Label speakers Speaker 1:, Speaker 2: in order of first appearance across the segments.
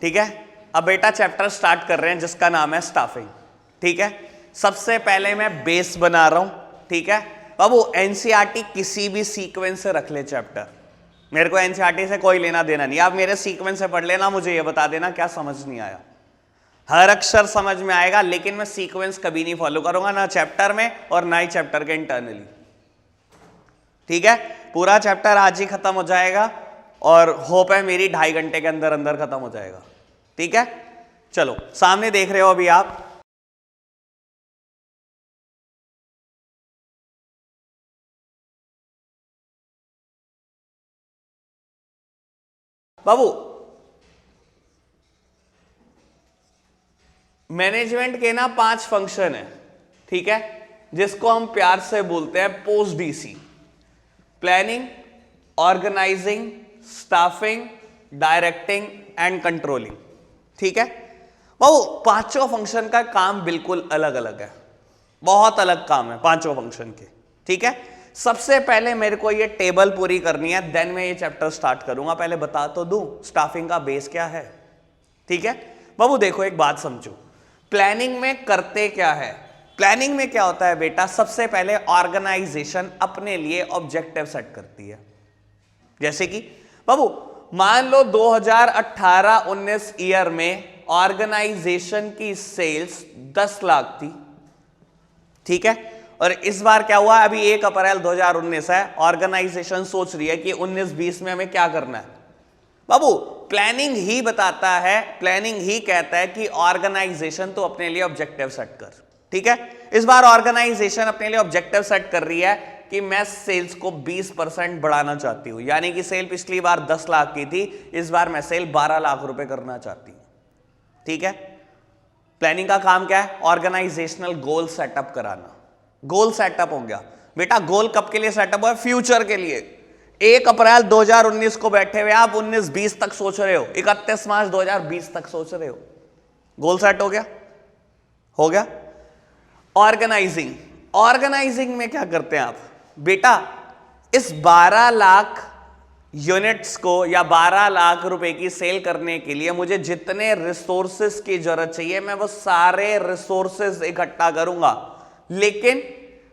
Speaker 1: ठीक है, अब बेटा चैप्टर स्टार्ट कर रहे हैं जिसका नाम है स्टाफिंग। ठीक है, सबसे पहले मैं बेस बना रहा हूं। ठीक है, अब वो एनसीईआरटी किसी भी सीक्वेंस से रख ले चैप्टर, मेरे को एनसीईआरटी से कोई लेना देना नहीं। आप मेरे सीक्वेंस से पढ़ लेना, मुझे ये बता देना क्या समझ नहीं आया। हर अक्षर समझ में आएगा, लेकिन मैं सीक्वेंस कभी नहीं फॉलो करूंगा, ना चैप्टर में और ना ही चैप्टर के इंटरनली। ठीक है, पूरा चैप्टर आज ही खत्म हो जाएगा और होप है मेरी 2.5 घंटे के अंदर अंदर खत्म हो जाएगा। ठीक है, चलो सामने देख रहे हो अभी आप, बाबू मैनेजमेंट के ना 5 फंक्शन है। ठीक है, जिसको हम प्यार से बोलते हैं POSDC: planning, organising, staffing, directing and controlling. ठीक है, वो पांचों फंक्शन का काम बिल्कुल अलग अलग है, बहुत अलग काम है पांचों फंक्शन के। ठीक है, सबसे पहले मेरे को ये टेबल पूरी करनी है, देन मैं ये चैप्टर स्टार्ट करूंगा। पहले बता तो दूं स्टाफिंग का बेस क्या है। ठीक है बाबू, देखो एक बात समझो, प्लानिंग में करते क्या है। प्लानिंग में क्या होता है बेटा, सबसे पहले ऑर्गेनाइजेशन अपने लिए ऑब्जेक्टिव सेट करती है। जैसे कि बाबू मान लो 2018-19 ईयर में ऑर्गेनाइजेशन की सेल्स 10 लाख थी। ठीक है, और इस बार क्या हुआ, अभी 1 अप्रैल 2019 है, ऑर्गेनाइजेशन सोच रही है कि 19-20 में हमें क्या करना है। बाबू प्लानिंग ही बताता है, प्लानिंग ही कहता है कि ऑर्गेनाइजेशन तो अपने लिए ऑब्जेक्टिव सेट कर। ठीक है, इस बार ऑर्गेनाइजेशन अपने लिए ऑब्जेक्टिव सेट कर रही है कि मैं सेल्स को 20% बढ़ाना चाहती हूं, यानी कि सेल पिछली बार 10 लाख की थी, इस बार मैं सेल 12 लाख रुपए करना चाहती हूं। ठीक है, प्लानिंग का काम क्या है, ऑर्गेनाइजेशनल गोल सेटअप कराना। गोल सेटअप हो गया बेटा, गोल कब के लिए सेटअप हुआ, फ्यूचर के लिए। 1 अप्रैल 2019 को बैठे हुए आप 19-20 तक सोच रहे हो, 31 मार्च 2020 तक सोच रहे हो, गोल सेट हो गया, हो गया। ऑर्गेनाइजिंग, ऑर्गेनाइजिंग में क्या करते हैं आप बेटा, इस 12 लाख यूनिट्स को या 12 लाख रुपए की सेल करने के लिए मुझे जितने रिसोर्सेस की जरूरत चाहिए, मैं वो सारे रिसोर्सेस इकट्ठा करूंगा, लेकिन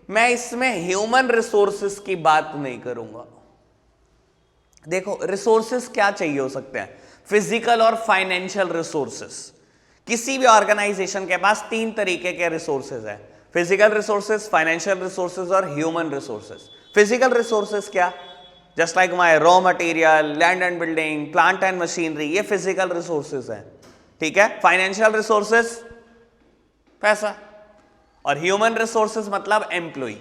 Speaker 1: मैं इसमें ह्यूमन रिसोर्सेस की बात नहीं करूंगा। देखो रिसोर्सेस क्या चाहिए हो सकते हैं, फिजिकल और फाइनेंशियल रिसोर्सेस। किसी भी ऑर्गेनाइजेशन के पास 3 तरीके के रिसोर्सेज हैं, फिजिकल रिसोर्सेज, फाइनेंशियल रिसोर्सेज और ह्यूमन रिसोर्सेज। फिजिकल रिसोर्सेज क्या, just like my raw material, land and building, plant and machinery, ये फिजिकल रिसोर्सेज हैं। ठीक है, फाइनेंशियल रिसोर्सेज पैसा, और ह्यूमन रिसोर्सेज मतलब एम्प्लॉय।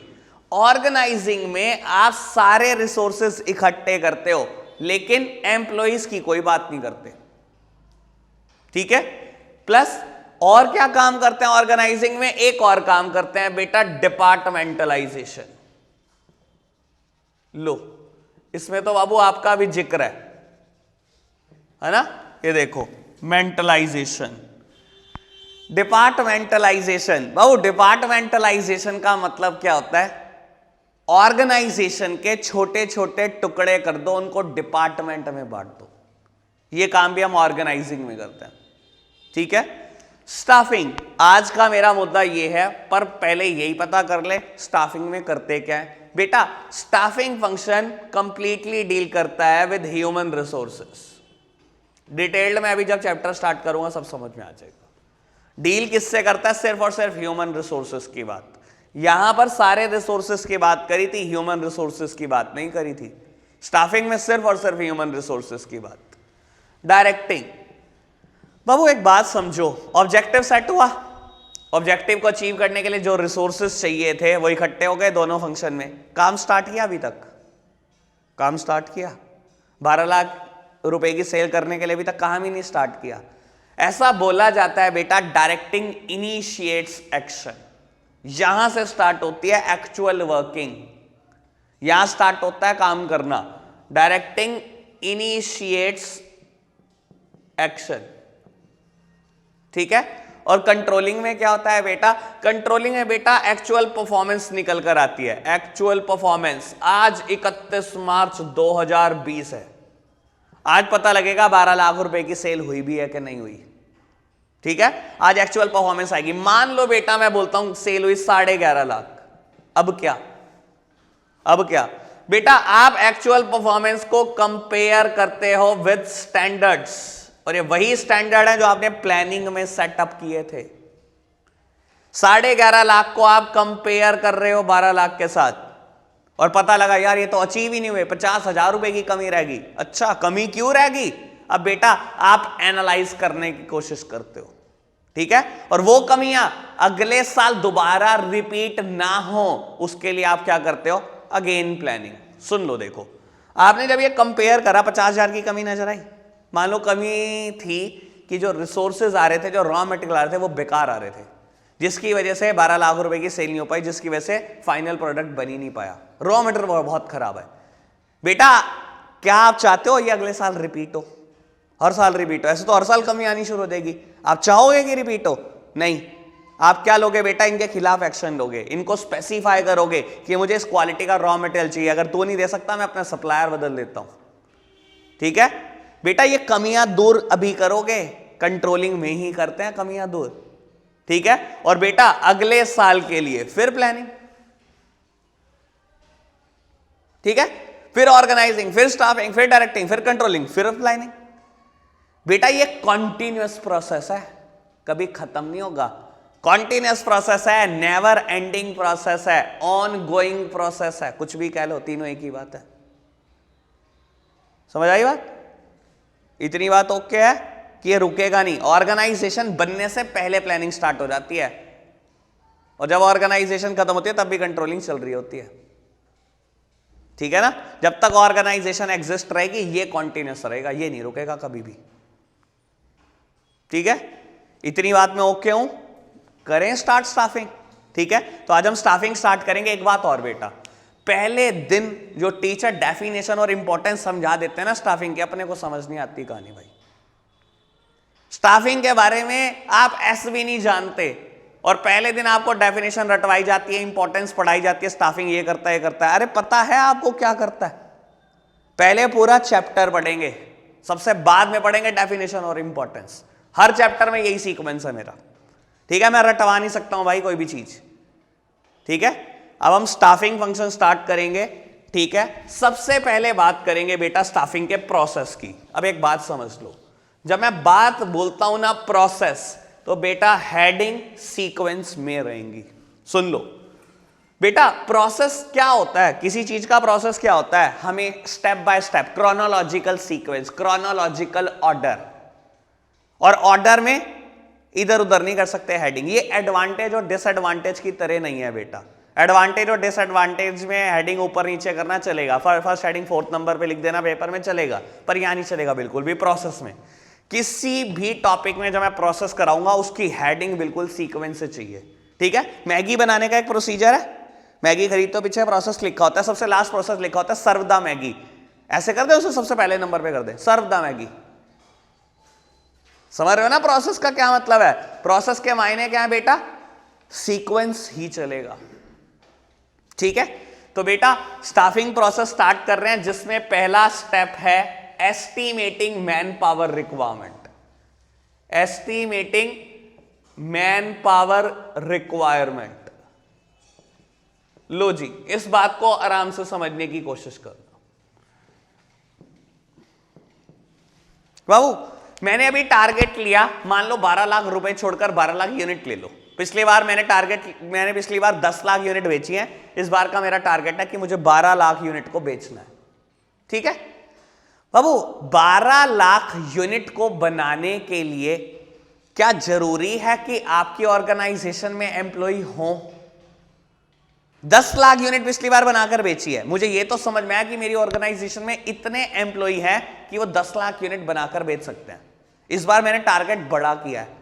Speaker 1: ऑर्गेनाइजिंग में आप सारे रिसोर्सेज इकट्ठे करते हो, लेकिन एम्प्लॉइज की कोई बात नहीं करते। ठीक है, प्लस और क्या काम करते हैं ऑर्गेनाइजिंग में, एक और काम करते हैं बेटा, डिपार्टमेंटलाइजेशन। लो इसमें तो बाबू आपका भी जिक्र है ना, ये देखो मेंटलाइजेशन, डिपार्टमेंटलाइजेशन। बाबू डिपार्टमेंटलाइजेशन का मतलब क्या होता है, ऑर्गेनाइजेशन के छोटे छोटे टुकड़े कर दो, उनको डिपार्टमेंट में बांट दो। ये काम भी हम ऑर्गेनाइजिंग में करते हैं। ठीक है, स्टाफिंग आज का मेरा मुद्दा ये है, पर पहले यही पता कर ले स्टाफिंग में करते क्या है बेटा। स्टाफिंग फंक्शन कंप्लीटली डील करता है विद ह्यूमन रिसोर्सेस। डिटेल्ड में अभी जब चैप्टर स्टार्ट करूंगा सब समझ में आ जाएगा। डील किससे करता है, सिर्फ और सिर्फ ह्यूमन रिसोर्सेस की बात। यहां पर सारे रिसोर्सेस की बात करी थी, ह्यूमन रिसोर्सेस की बात नहीं करी थी। स्टाफिंग में सिर्फ और सिर्फ ह्यूमन रिसोर्सेस की बात। डायरेक्टिंग, बाबू एक बात समझो, ऑब्जेक्टिव सेट हुआ, ऑब्जेक्टिव को अचीव करने के लिए जो रिसोर्सेस चाहिए थे वो इकट्ठे हो गए दोनों फंक्शन में। काम स्टार्ट किया, अभी तक काम स्टार्ट किया, 12 लाख रुपए की सेल करने के लिए अभी तक काम ही नहीं स्टार्ट किया। ऐसा बोला जाता है बेटा, डायरेक्टिंग इनिशिएट्स एक्शन। यहां से स्टार्ट होती है एक्चुअल वर्किंग, यहां स्टार्ट होता है काम करना। Directing initiates action. ठीक है, और कंट्रोलिंग में क्या होता है बेटा, कंट्रोलिंग में बेटा एक्चुअल परफॉर्मेंस निकल कर आती है। एक्चुअल परफॉर्मेंस आज 31 मार्च 2020 है, आज पता लगेगा 12 लाख रुपए की सेल हुई भी है कि नहीं हुई। ठीक है, आज एक्चुअल परफॉर्मेंस आएगी। मान लो बेटा मैं बोलता हूं सेल हुई 11.5 लाख, अब क्या? अब क्या बेटा, आप एक्चुअल परफॉर्मेंस को कंपेयर करते हो विद स्टैंडर्ड्स, और ये वही स्टैंडर्ड है जो आपने प्लानिंग में सेटअप किए थे। 11.5 लाख को आप कंपेयर कर रहे हो 12 लाख के साथ, और पता लगा यार ये तो अचीव ही नहीं हुए, 50,000 रुपए की कमी रहेगी। अच्छा, कमी क्यों रहेगी? अब बेटा आप एनालाइज करने की कोशिश करते हो, ठीक है, और वो कमियां अगले साल दोबारा रिपीट ना हो उसके लिए आप क्या करते हो? Again planning. सुन लो, देखो आपने जब ये कंपेयर करा 50,000 की कमी नजर आई। मान लो कमी थी कि जो रिसोर्सेज आ रहे थे, जो रॉ मटेरियल आ रहे थे वो बेकार आ रहे थे, जिसकी वजह से 12 लाख रुपए की सेल नहीं हो पाई, जिसकी वजह से फाइनल प्रोडक्ट बन ही नहीं पाया, रॉ मटेरियल बहुत खराब है। बेटा क्या आप चाहते हो ये अगले साल रिपीट हो? हर साल रिपीट हो? ऐसे तो हर साल कमी आनी शुरू हो जाएगी। आप चाहोगे कि रिपीट हो? नहीं। आप क्या लोगे बेटा? इनके खिलाफ एक्शन लोगे, इनको स्पेसिफाई करोगे कि मुझे इस क्वालिटी का रॉ मटेरियल चाहिए, अगर तू नहीं दे सकता मैं अपना सप्लायर बदल देता हूं। ठीक है बेटा, ये कमियां दूर अभी करोगे, कंट्रोलिंग में ही करते हैं कमियां दूर। ठीक है, और बेटा अगले साल के लिए फिर प्लानिंग, ठीक है, फिर ऑर्गेनाइजिंग, फिर स्टाफिंग, फिर डायरेक्टिंग, फिर कंट्रोलिंग, फिर प्लानिंग। बेटा ये कॉन्टिन्यूअस प्रोसेस है, कभी खत्म नहीं होगा। कॉन्टिन्यूअस प्रोसेस है, नेवर एंडिंग प्रोसेस है, ऑन गोइंग प्रोसेस है, कुछ भी कह लो, तीनों एक ही बात है। समझ आई बात? इतनी बात ओके है कि ये रुकेगा नहीं। ऑर्गेनाइजेशन बनने से पहले प्लानिंग स्टार्ट हो जाती है, और जब ऑर्गेनाइजेशन खत्म होती है तब भी कंट्रोलिंग चल रही होती है। ठीक है ना? जब तक ऑर्गेनाइजेशन एग्जिस्ट रहेगी ये कॉन्टिन्यूअस रहेगा, ये नहीं रुकेगा कभी भी। ठीक है, इतनी बात में ओके हूं? करें स्टार्ट स्टाफिंग। ठीक है, तो आज हम स्टाफिंग स्टार्ट करेंगे। एक बात और बेटा, पहले दिन जो टीचर डेफिनेशन और इंपॉर्टेंस समझा देते हैं ना स्टाफिंग के, अपने को समझ नहीं आती कहानी भाई। स्टाफिंग के बारे में आप ऐसे भी नहीं जानते, और पहले दिन आपको डेफिनेशन रटवाई जाती है, इंपॉर्टेंस पढ़ाई जाती है, स्टाफिंग ये करता है, ये करता है। अरे पता है आपको क्या करता है? पहले पूरा चैप्टर पढ़ेंगे, सबसे बाद में पढ़ेंगे डेफिनेशन और इंपॉर्टेंस। हर चैप्टर में यही सीक्वेंस है मेरा। ठीक है, मैं रटवा नहीं सकता हूं भाई कोई भी चीज। ठीक है, अब हम स्टाफिंग फंक्शन स्टार्ट करेंगे। ठीक है, सबसे पहले बात करेंगे बेटा स्टाफिंग के प्रोसेस की। अब एक बात समझ लो, जब मैं बात बोलता हूं ना प्रोसेस, तो बेटा हेडिंग सीक्वेंस में रहेंगी। सुन लो बेटा, प्रोसेस क्या होता है? किसी चीज का प्रोसेस क्या होता है? हमें step by step, chronological sequence, chronological order, और ऑर्डर में इधर उधर नहीं कर सकते हेडिंग। ये एडवांटेज और डिसएडवांटेज की तरह नहीं है बेटा। एडवांटेज और डिसएडवांटेज में हेडिंग ऊपर नीचे करना चलेगा, फर्स्ट हेडिंग 4th नंबर पे लिख देना पेपर में चलेगा, पर यहां नहीं चलेगा बिल्कुल भी। प्रोसेस में, किसी भी टॉपिक में जब मैं प्रोसेस कराऊंगा उसकी हेडिंग बिल्कुल सीक्वेंस से चाहिए। ठीक है, मैगी बनाने का एक प्रोसीजर है, मैगी खरीदते हो, पीछे प्रोसेस लिखा होता है, सबसे लास्ट प्रोसेस लिखा होता है सर्व द मैगी। ऐसे कर दे, उसे सबसे पहले नंबर पे कर दे, सर्व द मैगी। समझ रहे हो ना प्रोसेस का क्या मतलब है? प्रोसेस के मायने क्या है बेटा? सीक्वेंस ही चलेगा। ठीक है, तो बेटा स्टाफिंग प्रोसेस स्टार्ट कर रहे हैं, जिसमें पहला स्टेप है estimating man power requirement. Estimating man power requirement. लो जी, इस बात को आराम से समझने की कोशिश करना। बाबू मैंने अभी टारगेट लिया, मान लो 12 लाख रुपए छोड़कर 12 लाख यूनिट ले लो। पिछली बार मैंने पिछली बार 10 लाख यूनिट बेची है, इस बार का मेरा टारगेट है कि मुझे 12 लाख यूनिट को बेचना है। ठीक है बाबू, 12 लाख यूनिट को बनाने के लिए क्या जरूरी है कि आपकी ऑर्गेनाइजेशन में एम्प्लॉय हो? 10 लाख यूनिट पिछली बार बनाकर बेची है, मुझे यह तो समझ में आया कि मेरी ऑर्गेनाइजेशन में इतने एम्प्लॉय हैं कि वो 10 लाख यूनिट बनाकर बेच सकते हैं। इस बार मैंने टारगेट बड़ा किया है।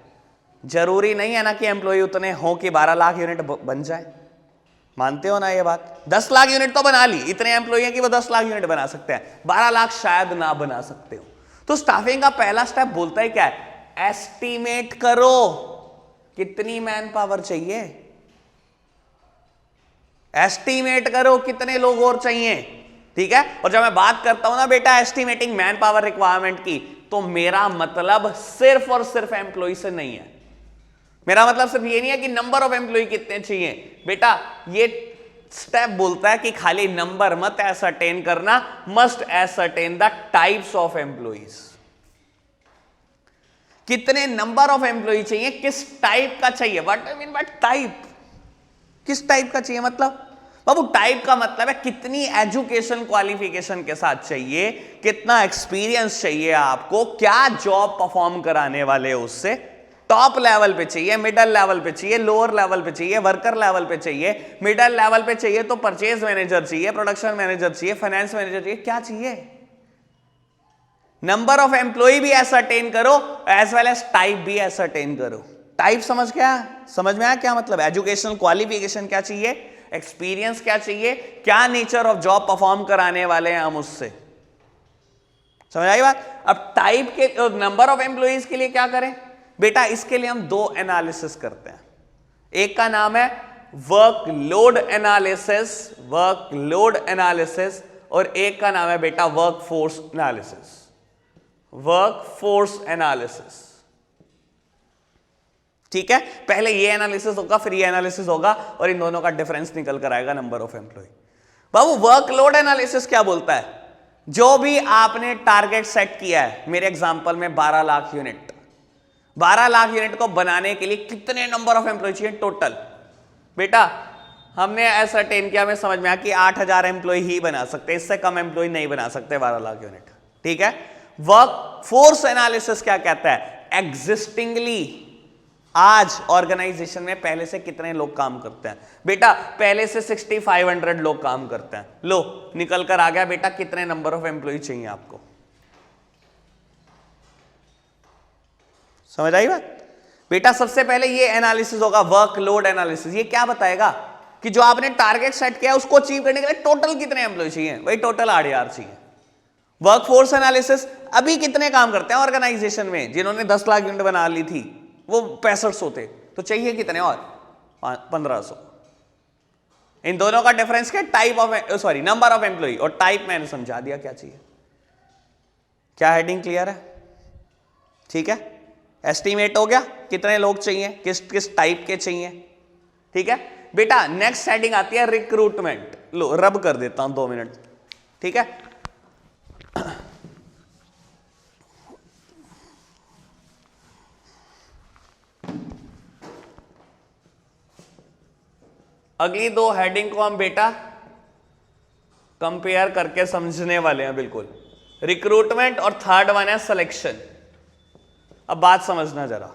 Speaker 1: जरूरी नहीं है ना कि एम्प्लॉय उतने हो कि 12 लाख यूनिट बन जाए। मानते हो ना ये बात? 10 लाख यूनिट तो बना ली, इतने एम्प्लॉय हैं कि वो 10 लाख यूनिट बना सकते हैं, 12 लाख शायद ना बना सकते हो। तो स्टाफिंग का पहला स्टेप बोलता है क्या है? एस्टिमेट करो कितनी मैन पावर चाहिए। एस्टिमेट करो कितने लोग और चाहिए। ठीक है। और जब मैं बात करता हूं ना बेटा एस्टिमेटिंग मैन पावर रिक्वायरमेंट की, तो मेरा मतलब सिर्फ और सिर्फ एम्प्लॉय से नहीं है। मेरा मतलब सिर्फ ये नहीं है कि नंबर ऑफ एम्प्लॉय कितने चाहिए बेटा, ये स्टेप बोलता है कि खाली नंबर मत एसरटेन करना, must ascertain the types of employees. कितने नंबर ऑफ एम्प्लॉय चाहिए, किस टाइप का चाहिए, what I mean by type, किस टाइप का चाहिए मतलब बाबू टाइप का मतलब है कितनी एजुकेशन क्वालिफिकेशन के साथ चाहिए, कितना एक्सपीरियंस चाहिए आपको, क्या जॉब परफॉर्म कराने वाले उससे, टॉप लेवल पे चाहिए, मिडिल लेवल पे चाहिए, लोअर लेवल पे चाहिए, वर्कर लेवल पे चाहिए, मिडिल लेवल पे चाहिए तो परचेज मैनेजर चाहिए, प्रोडक्शन मैनेजर चाहिए, फाइनेंस मैनेजर चाहिए, क्या चाहिए। नंबर ऑफ एम्प्लॉय भी एसरटेन करो एज वेल एज टाइप भी एसरटेन करो। टाइप समझ में आया क्या मतलब, एजुकेशनल क्वालिफिकेशन क्या चाहिए, एक्सपीरियंस क्या चाहिए, क्या नेचर ऑफ जॉब परफॉर्म कराने वाले हैं हम उससे, समझ आई बात। अब टाइप के नंबर ऑफ एम्प्लॉइज के लिए क्या करें बेटा, इसके लिए हम दो एनालिसिस करते हैं। एक का नाम है वर्कलोड एनालिसिस, वर्कलोड एनालिसिस, और एक का नाम है बेटा वर्कफोर्स एनालिसिस, वर्कफोर्स एनालिसिस। ठीक है, पहले ये एनालिसिस होगा फिर ये एनालिसिस होगा और इन दोनों का डिफरेंस निकल कर आएगा नंबर ऑफ एम्प्लॉय। बाबू वर्कलोड एनालिसिस क्या बोलता है, जो भी आपने टारगेट सेट किया है, मेरे एग्जांपल में 12 लाख यूनिट, 12 लाख यूनिट को बनाने के लिए कितने नंबर ऑफ एम्प्लॉय चाहिए टोटल। बेटा हमने एसरटेन किया, हमें समझ में आया कि 8000 एम्प्लॉय ही बना सकते, इससे कम एम्प्लॉय नहीं बना सकते 12 लाख यूनिट। ठीक है, वर्कफोर्स एनालिसिस क्या कहता है, एग्जिस्टिंगली आज ऑर्गेनाइजेशन में पहले से कितने लोग काम करते हैं। बेटा पहले से 6500 लोग काम करते हैं, लो निकल कर आ गया बेटा कितने नंबर ऑफ एम्प्लॉय चाहिए आपको, समझ आई बात। बेटा सबसे पहले ये एनालिसिस होगा वर्कलोड एनालिसिस, ये क्या बताएगा कि जो आपने टारगेट सेट किया उसको अचीव करने के लिए टोटल कितने एम्प्लॉय चाहिए, वही टोटल आरडीआर चाहिए। वर्कफोर्स एनालिसिस, अभी कितने काम करते हैं ऑर्गेनाइजेशन में, जिन्होंने 10 लाख यूनिट बना ली थी वो 6500 थे, तो चाहिए कितने और 1500। इन दोनों का डिफरेंस क्या, type of sorry number of employ, और टाइप मैंने समझा दिया क्या चाहिए। क्या हेडिंग क्लियर है, ठीक है। एस्टीमेट हो गया कितने लोग चाहिए, किस किस टाइप के चाहिए, ठीक है। बेटा नेक्स्ट हेडिंग आती है रिक्रूटमेंट, लो रब कर देता हूं 2 मिनट, ठीक है। अगली 2 हेडिंग को हम बेटा कंपेयर करके समझने वाले हैं, बिल्कुल रिक्रूटमेंट और थर्ड वन है सिलेक्शन। अब बात समझना जरा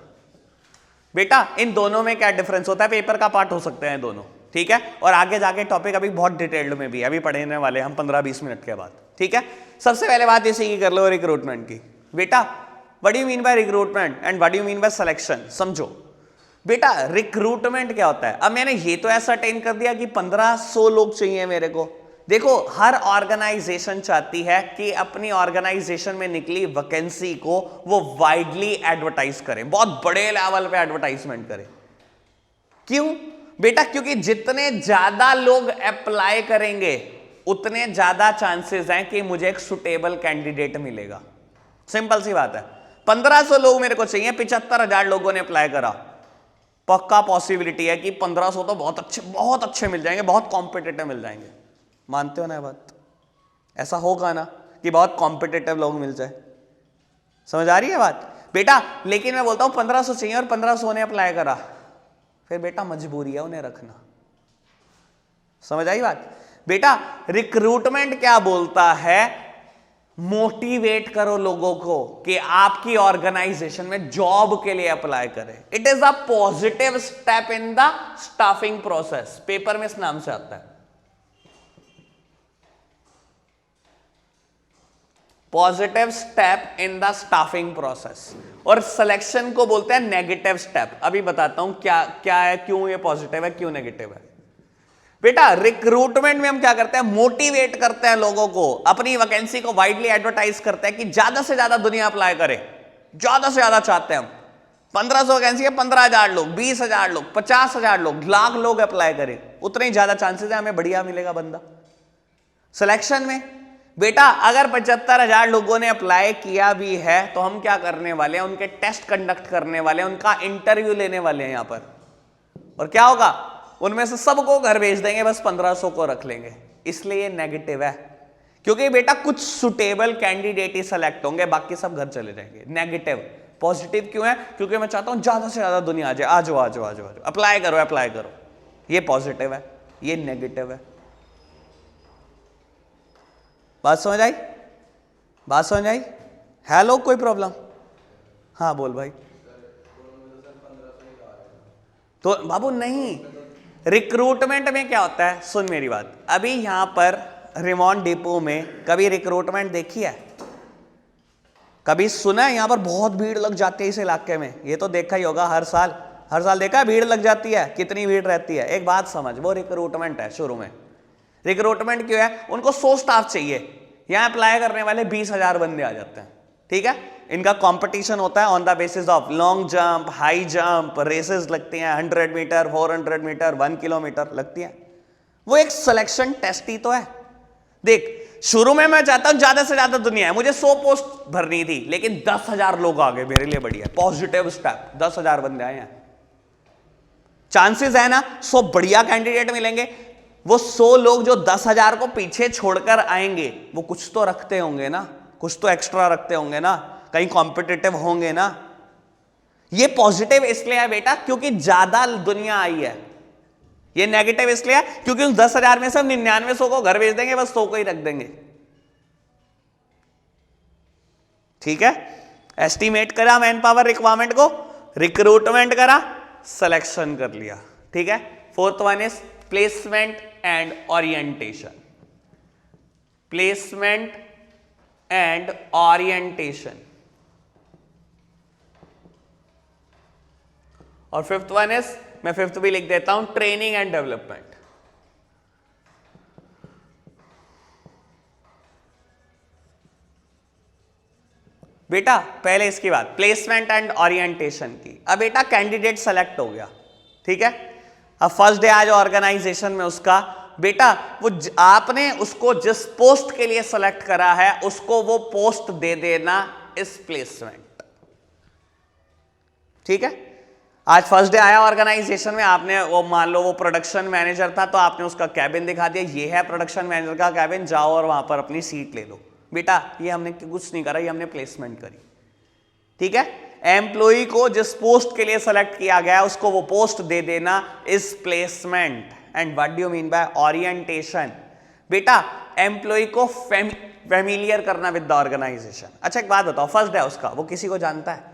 Speaker 1: बेटा, इन दोनों में क्या डिफरेंस होता है, पेपर का पार्ट हो सकते हैं दोनों, ठीक है। और आगे जाके टॉपिक अभी बहुत डिटेल्ड में भी अभी पढ़ने वाले हम 15-20 मिनट के बाद, ठीक है। सबसे पहले बात इसे की कर लो रिक्रूटमेंट की। बेटा what do you mean bye recruitment and what do you mean bye selection, समझो बेटा। रिक्रूटमेंट क्या होता है, अब मैंने ये तो एसरटेन कर दिया कि 1500 लोग चाहिए मेरे को। देखो हर ऑर्गेनाइजेशन चाहती है कि अपनी ऑर्गेनाइजेशन में निकली वैकेंसी को वो वाइडली एडवर्टाइज करें, बहुत बड़े लेवल पे एडवर्टाइजमेंट करें। क्यों बेटा, क्योंकि जितने ज्यादा लोग अप्लाई करेंगे उतने ज्यादा चांसेस हैं कि मुझे एक सुटेबल कैंडिडेट मिलेगा। सिंपल सी बात है, 1500 लोग मेरे को चाहिए, 75,000 लोगों ने अप्लाई करा, पक्का पॉसिबिलिटी है कि 1500 तो बहुत अच्छे मिल जाएंगे, बहुत कॉम्पिटिटिव मिल जाएंगे। मानते हो ना बात, ऐसा होगा ना कि बहुत कॉम्पिटिटिव लोग मिल जाए, समझ आ रही है बात बेटा। लेकिन मैं बोलता हूं 1500 चाहिए और 1500 ने अप्लाई करा, फिर बेटा मजबूरी है उन्हें रखना, समझ आई बात बेटा। रिक्रूटमेंट क्या बोलता है, मोटिवेट करो लोगों को कि आपकी ऑर्गेनाइजेशन में जॉब के लिए अप्लाई करें। It is a positive step in the staffing process, paper में इस नाम से आता है positive step in the staffing process. और सिलेक्शन को बोलते हैं नेगेटिव स्टेप। अभी बताता हूं क्या क्या है, क्यों ये पॉजिटिव है क्यों नेगेटिव है। बेटा रिक्रूटमेंट में हम क्या करते हैं, मोटिवेट करते हैं लोगों को, अपनी वैकेंसी को वाइडली एडवर्टाइज करते हैं कि ज्यादा से ज्यादा दुनिया अप्लाई करे, ज्यादा से ज्यादा चाहते हैं हम। 1500 वैकेंसी है, 15,000 लोग, 20,000 लोग, 50,000 लोग, लाख लोग अप्लाई करें, उतने ही ज्यादा चांसेस है हमें बढ़िया मिलेगा बंदा। सिलेक्शन में बेटा अगर 75,000 लोगों ने अप्लाई किया भी है तो हम क्या करने वाले हैं, उनके टेस्ट कंडक्ट करने वाले हैं, उनका इंटरव्यू लेने वाले हैं यहां पर, और क्या होगा, उनमें से सबको घर भेज देंगे, बस 1500 को रख लेंगे। इसलिए ये नेगेटिव है, क्योंकि बेटा कुछ सुटेबल कैंडिडेट ही सेलेक्ट होंगे, बाकी सब घर चले जाएंगे। नेगेटिव। पॉजिटिव क्यों है, क्योंकि मैं चाहता हूं ज्यादा से ज्यादा दुनिया आ जाए, आ जाओ आ जाओ आ जाओ, अप्लाई करो अप्लाई करो। ये पॉजिटिव है, ये नेगेटिव है। बात समझ आई, बात समझ आई? हेलो, कोई प्रॉब्लम? हाँ बोल भाई। तो बाबू नहीं, रिक्रूटमेंट में क्या होता है, सुन मेरी बात, अभी यहां पर रेमॉन डिपो में कभी रिक्रूटमेंट देखी है, कभी सुना है यहां पर बहुत भीड़ लग जाती है इस इलाके में? ये तो देखा ही होगा, हर साल देखा है भीड़ लग जाती है, कितनी भीड़ रहती है। एक बात समझ, वो रिक्रूटमेंट है। शुरू में रिक्रूटमेंट क्यों है, उनको 100 स्टाफ चाहिए, यहां अप्लाई करने वाले 20,000 बंदे आ जाते हैं, ठीक है। इनका कंपटीशन होता है on the basis of long jump, high jump, races लगती हैं, 100 मीटर, 400 मीटर, 1 किलोमीटर लगती है। वो एक सिलेक्शन टेस्ट ही तो है। देख, शुरू में मैं चाहता हूं ज्यादा से ज्यादा दुनिया है, मुझे 100 पोस्ट भरनी थी, लेकिन 10,000 लोग आ गए, मेरे लिए बढ़िया, पॉजिटिव स्टेप, 10,000 बंदे आए हैं, चांसेस है ना 100 बढ़िया कैंडिडेट मिलेंगे। वो 100 लोग जो 10,000 को पीछे छोड़कर आएंगे, वो कुछ तो रखते होंगे ना, कुछ तो एक्स्ट्रा रखते होंगे ना, कहीं कॉम्पिटिटिव होंगे ना। ये पॉजिटिव इसलिए है बेटा क्योंकि ज्यादा दुनिया आई है। ये नेगेटिव इसलिए है क्योंकि उस 10,000 में से 9900 को घर भेज देंगे, बस 100 को ही रख देंगे। ठीक है, एस्टिमेट करा मैन पावर रिक्वायरमेंट को, रिक्रूटमेंट करा, सिलेक्शन कर लिया। ठीक है, fourth one is placement and orientation. Placement and orientation. और फिफ्थ वन इज, मैं फिफ्थ भी लिख देता हूं, ट्रेनिंग एंड डेवलपमेंट। बेटा पहले इसकी बात प्लेसमेंट एंड ओरिएंटेशन की। अब बेटा कैंडिडेट सेलेक्ट हो गया, ठीक है, अब फर्स्ट डे आज ऑर्गेनाइजेशन में उसका, बेटा वो आपने उसको जिस पोस्ट के लिए सेलेक्ट करा है उसको वो पोस्ट दे देना इस प्लेसमेंट। ठीक है, आज फर्स्ट डे आया ऑर्गेनाइजेशन में, आपने वो मान लो वो प्रोडक्शन मैनेजर था तो आपने उसका कैबिन दिखा दिया, ये है प्रोडक्शन मैनेजर का कैबिन, जाओ और वहां पर अपनी सीट ले लो। बेटा ये हमने कुछ नहीं करा, ये हमने प्लेसमेंट करी। ठीक है, एम्प्लॉय को जिस पोस्ट के लिए सेलेक्ट किया गया उसको वो पोस्ट दे देना इस placement. And what do you mean bye orientation? बेटा एम्प्लॉय को फैमिलियर करना विद द ऑर्गेनाइजेशन। अच्छा एक बात बताओ, फर्स्ट डे उसका, वो किसी को जानता है?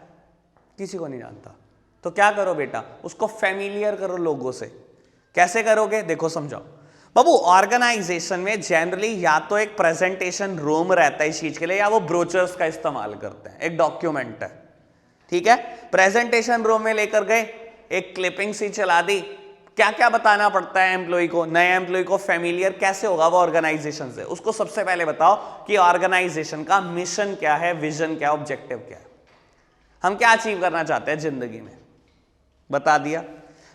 Speaker 1: किसी को नहीं जानता। तो क्या करो बेटा, उसको फैमिलियर करो लोगों से। कैसे करोगे, देखो समझाओ बाबू। ऑर्गेनाइजेशन में जनरली या तो एक प्रेजेंटेशन रूम रहता है इस चीज के लिए, या वो ब्रोचर्स का इस्तेमाल करते हैं, एक डॉक्यूमेंट है। ठीक है, प्रेजेंटेशन रूम में लेकर गए, एक क्लिपिंग सी चला दी, क्या क्या बताना पड़ता है एम्प्लॉय को, नए एम्प्लॉय को फैमिलियर कैसे होगा वो ऑर्गेनाइजेशन से। उसको सबसे पहले बताओ कि ऑर्गेनाइजेशन का मिशन क्या है, विजन क्या, ऑब्जेक्टिव क्या है, हम क्या अचीव करना चाहते हैं जिंदगी में, बता दिया।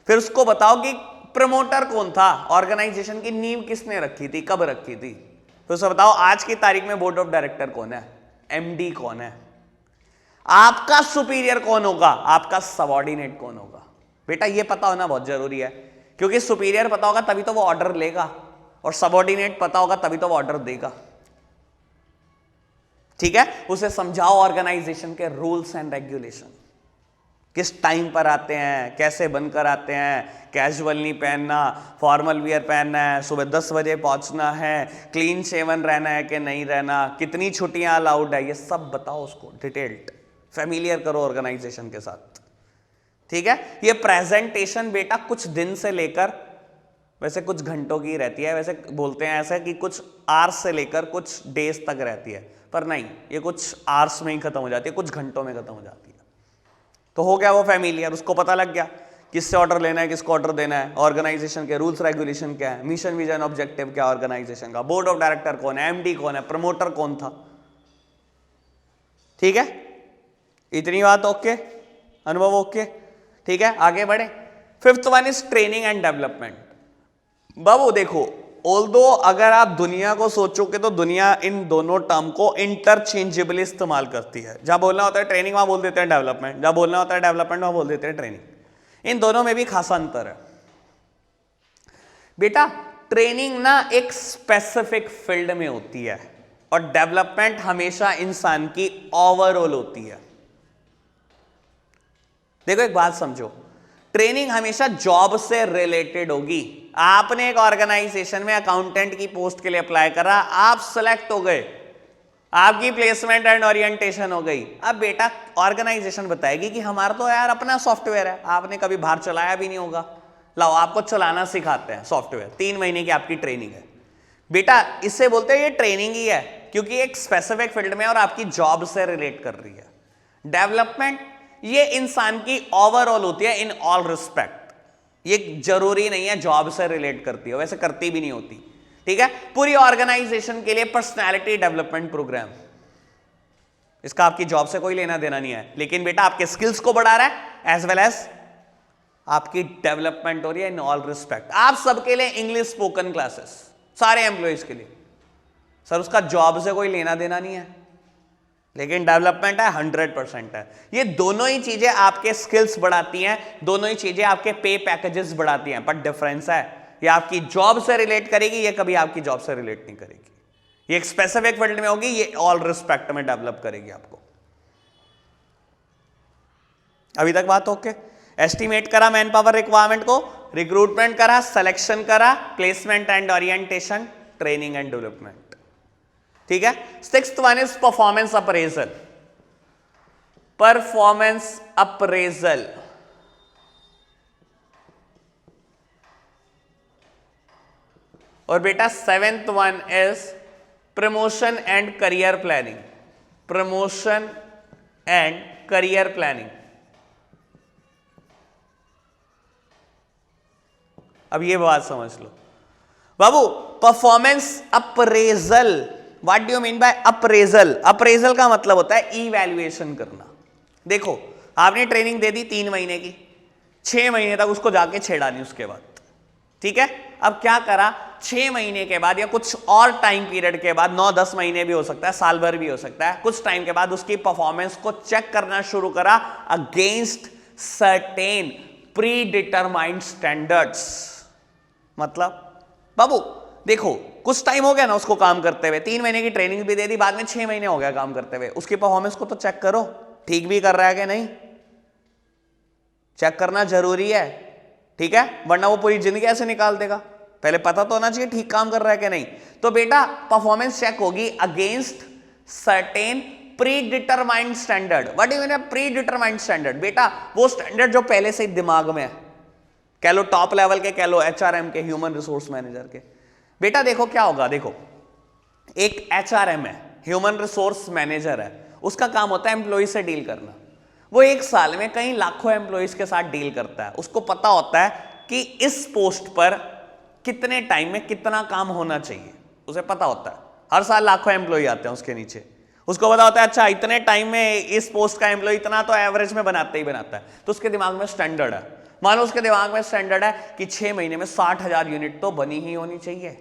Speaker 1: फिर उसको बताओ कि प्रमोटर कौन था, ऑर्गेनाइजेशन की नींव किसने रखी थी, कब रखी थी। फिर उसे बताओ आज की तारीख में बोर्ड ऑफ डायरेक्टर कौन है, एमडी कौन है, आपका सुपीरियर कौन होगा, आपका सबऑर्डिनेट कौन होगा। बेटा ये पता होना बहुत जरूरी है, क्योंकि सुपीरियर पता होगा तभी तो वो ऑर्डर लेगा, और सबऑर्डिनेट पता होगा तभी तो वो ऑर्डर देगा। ठीक है, उसे समझाओ ऑर्गेनाइजेशन के रूल्स एंड रेगुलेशन, किस टाइम पर आते हैं, कैसे बनकर आते हैं, कैजुअल नहीं पहनना, फॉर्मल वियर पहनना है, सुबह 10 बजे पहुंचना है, क्लीन शेवन रहना है कि नहीं रहना, कितनी छुट्टियां अलाउड है, ये सब बताओ उसको डिटेल्ड, फैमिलियर करो ऑर्गेनाइजेशन के साथ। ठीक है, ये प्रेजेंटेशन बेटा कुछ दिन से लेकर, वैसे कुछ घंटों की रहती है, वैसे बोलते हैं ऐसा कि कुछ आवर्स से लेकर कुछ डेज तक रहती है, पर नहीं, ये कुछ आवर्स में ही खत्म हो जाती है, कुछ घंटों में खत्म हो जाती है। तो हो गया वो फैमिलियर, उसको पता लग गया किससे ऑर्डर लेना है, किसको ऑर्डर देना है, ऑर्गेनाइजेशन के रूल्स रेगुलेशन क्या है, मिशन विजन ऑब्जेक्टिव क्या ऑर्गेनाइजेशन का, बोर्ड ऑफ डायरेक्टर कौन है, एमडी कौन है, प्रमोटर कौन था। ठीक है, इतनी बात ओके, अनुभव ओके। ठीक है, आगे बढ़े। Fifth one is training and development. बाबू देखो, ऑल्दो अगर आप दुनिया को सोचोगे तो दुनिया इन दोनों टर्म को इंटरचेंजेबली इस्तेमाल करती है। जहां बोलना होता है ट्रेनिंग वहां बोल देते हैं डेवलपमेंट, जहां बोलना होता है डेवलपमेंट वहां बोल देते हैं ट्रेनिंग। इन दोनों में भी खासा अंतर है बेटा। ट्रेनिंग ना एक स्पेसिफिक फील्ड में होती है और डेवलपमेंट हमेशा इंसान की ओवरऑल होती है। देखो एक बात समझो, ट्रेनिंग हमेशा जॉब से रिलेटेड होगी। आपने एक ऑर्गेनाइजेशन में अकाउंटेंट की पोस्ट के लिए अप्लाई करा, आप सिलेक्ट हो गए, आपकी प्लेसमेंट एंड ओरिएंटेशन हो गई। अब बेटा ऑर्गेनाइजेशन बताएगी कि हमारा तो यार अपना सॉफ्टवेयर है, आपने कभी बाहर चलाया भी नहीं होगा, लाओ आपको चलाना सिखाते हैं सॉफ्टवेयर, 3 महीने की आपकी ट्रेनिंग है। बेटा इससे बोलते हैं ये ट्रेनिंग ही है, क्योंकि एक स्पेसिफिक फील्ड में और आपकी जॉब से रिलेट कर रही है। डेवलपमेंट ये इंसान की ओवरऑल होती है इन ऑल रिस्पेक्ट, ये जरूरी नहीं है जॉब से रिलेट करती है, वैसे करती भी नहीं होती, ठीक है। पूरी ऑर्गेनाइजेशन के लिए पर्सनालिटी डेवलपमेंट प्रोग्राम, इसका आपकी जॉब से कोई लेना देना नहीं है, लेकिन बेटा आपके स्किल्स को बढ़ा रहा है एज वेल एज आपकी डेवलपमेंट हो रही है इन ऑल रिस्पेक्ट। आप सबके लिए इंग्लिश स्पोकन क्लासेस, सारे एम्प्लॉइज के लिए। सर उसका जॉब से कोई लेना देना नहीं है, लेकिन डेवलपमेंट है 100% है। ये दोनों ही चीजें आपके स्किल्स बढ़ाती हैं, दोनों ही चीजें आपके पे पैकेजेस बढ़ाती हैं, पर डिफरेंस है ये आपकी जॉब से रिलेट करेगी, ये कभी आपकी जॉब से रिलेट नहीं करेगी। ये एक स्पेसिफिक फील्ड में होगी, ये ऑल रिस्पेक्ट में डेवलप करेगी आपको। अभी तक बात ओके? एस्टिमेट करा मैन पावर रिक्वायरमेंट को, रिक्रूटमेंट करा, सिलेक्शन करा, placement and orientation, training and development, ठीक है। 6th one is performance appraisal. Performance appraisal और बेटा 7th one is promotion and career planning. Promotion and career planning. अब ये बात समझ लो बाबू, performance appraisal, what do you mean by appraisal? Appraisal का मतलब होता है इवैल्यूएशन करना। देखो आपने ट्रेनिंग दे दी 3 महीने की, 6 महीने तक उसको जाके छेड़ा नहीं उसके बाद, ठीक है। अब क्या करा, 6 महीने के बाद या कुछ और टाइम पीरियड के बाद, 9-10 महीने भी हो सकता है, साल भर भी हो सकता है, कुछ टाइम के बाद उसकी परफॉर्मेंस को चेक करना शुरू करा against certain pre determined standards. मतलब बाबू देखो कुछ टाइम हो गया ना उसको काम करते हुए, 3 महीने की ट्रेनिंग भी दे दी, बाद में 6 महीने हो गया काम करते हुए, उसकी परफॉर्मेंस को तो चेक करो, ठीक भी कर रहा है कि नहीं। चेक करना जरूरी है, ठीक है, वरना वो पूरी जिंदगी ऐसे निकाल देगा। पहले पता तो होना चाहिए ठीक काम कर रहा है कि नहीं। तो बेटा परफॉर्मेंस चेक होगी against certain pre determined standard. What do you mean pre determined standard? बेटा वो स्टैंडर्ड जो पहले से दिमाग में है, कह लो टॉप लेवल के, कह लो HRM के, ह्यूमन रिसोर्स मैनेजर के। बेटा देखो क्या होगा, देखो एक HRM है, ह्यूमन रिसोर्स मैनेजर है, उसका काम होता है एम्प्लॉय से डील करना। वो एक साल में कई लाखों एम्प्लॉयज के साथ डील करता है, उसको पता होता है कि इस पोस्ट पर कितने टाइम में कितना काम होना चाहिए, उसे पता होता है। हर साल लाखों एम्प्लॉय आते हैं उसके नीचे, उसको पता होता है अच्छा इतने टाइम में इस पोस्ट का एम्प्लॉय इतना तो एवरेज में बनाता ही बनाता है। तो उसके दिमाग में स्टैंडर्ड है, मानो उसके दिमाग में स्टैंडर्ड है कि 6 महीने में 60,000 यूनिट तो बनी ही होनी चाहिए,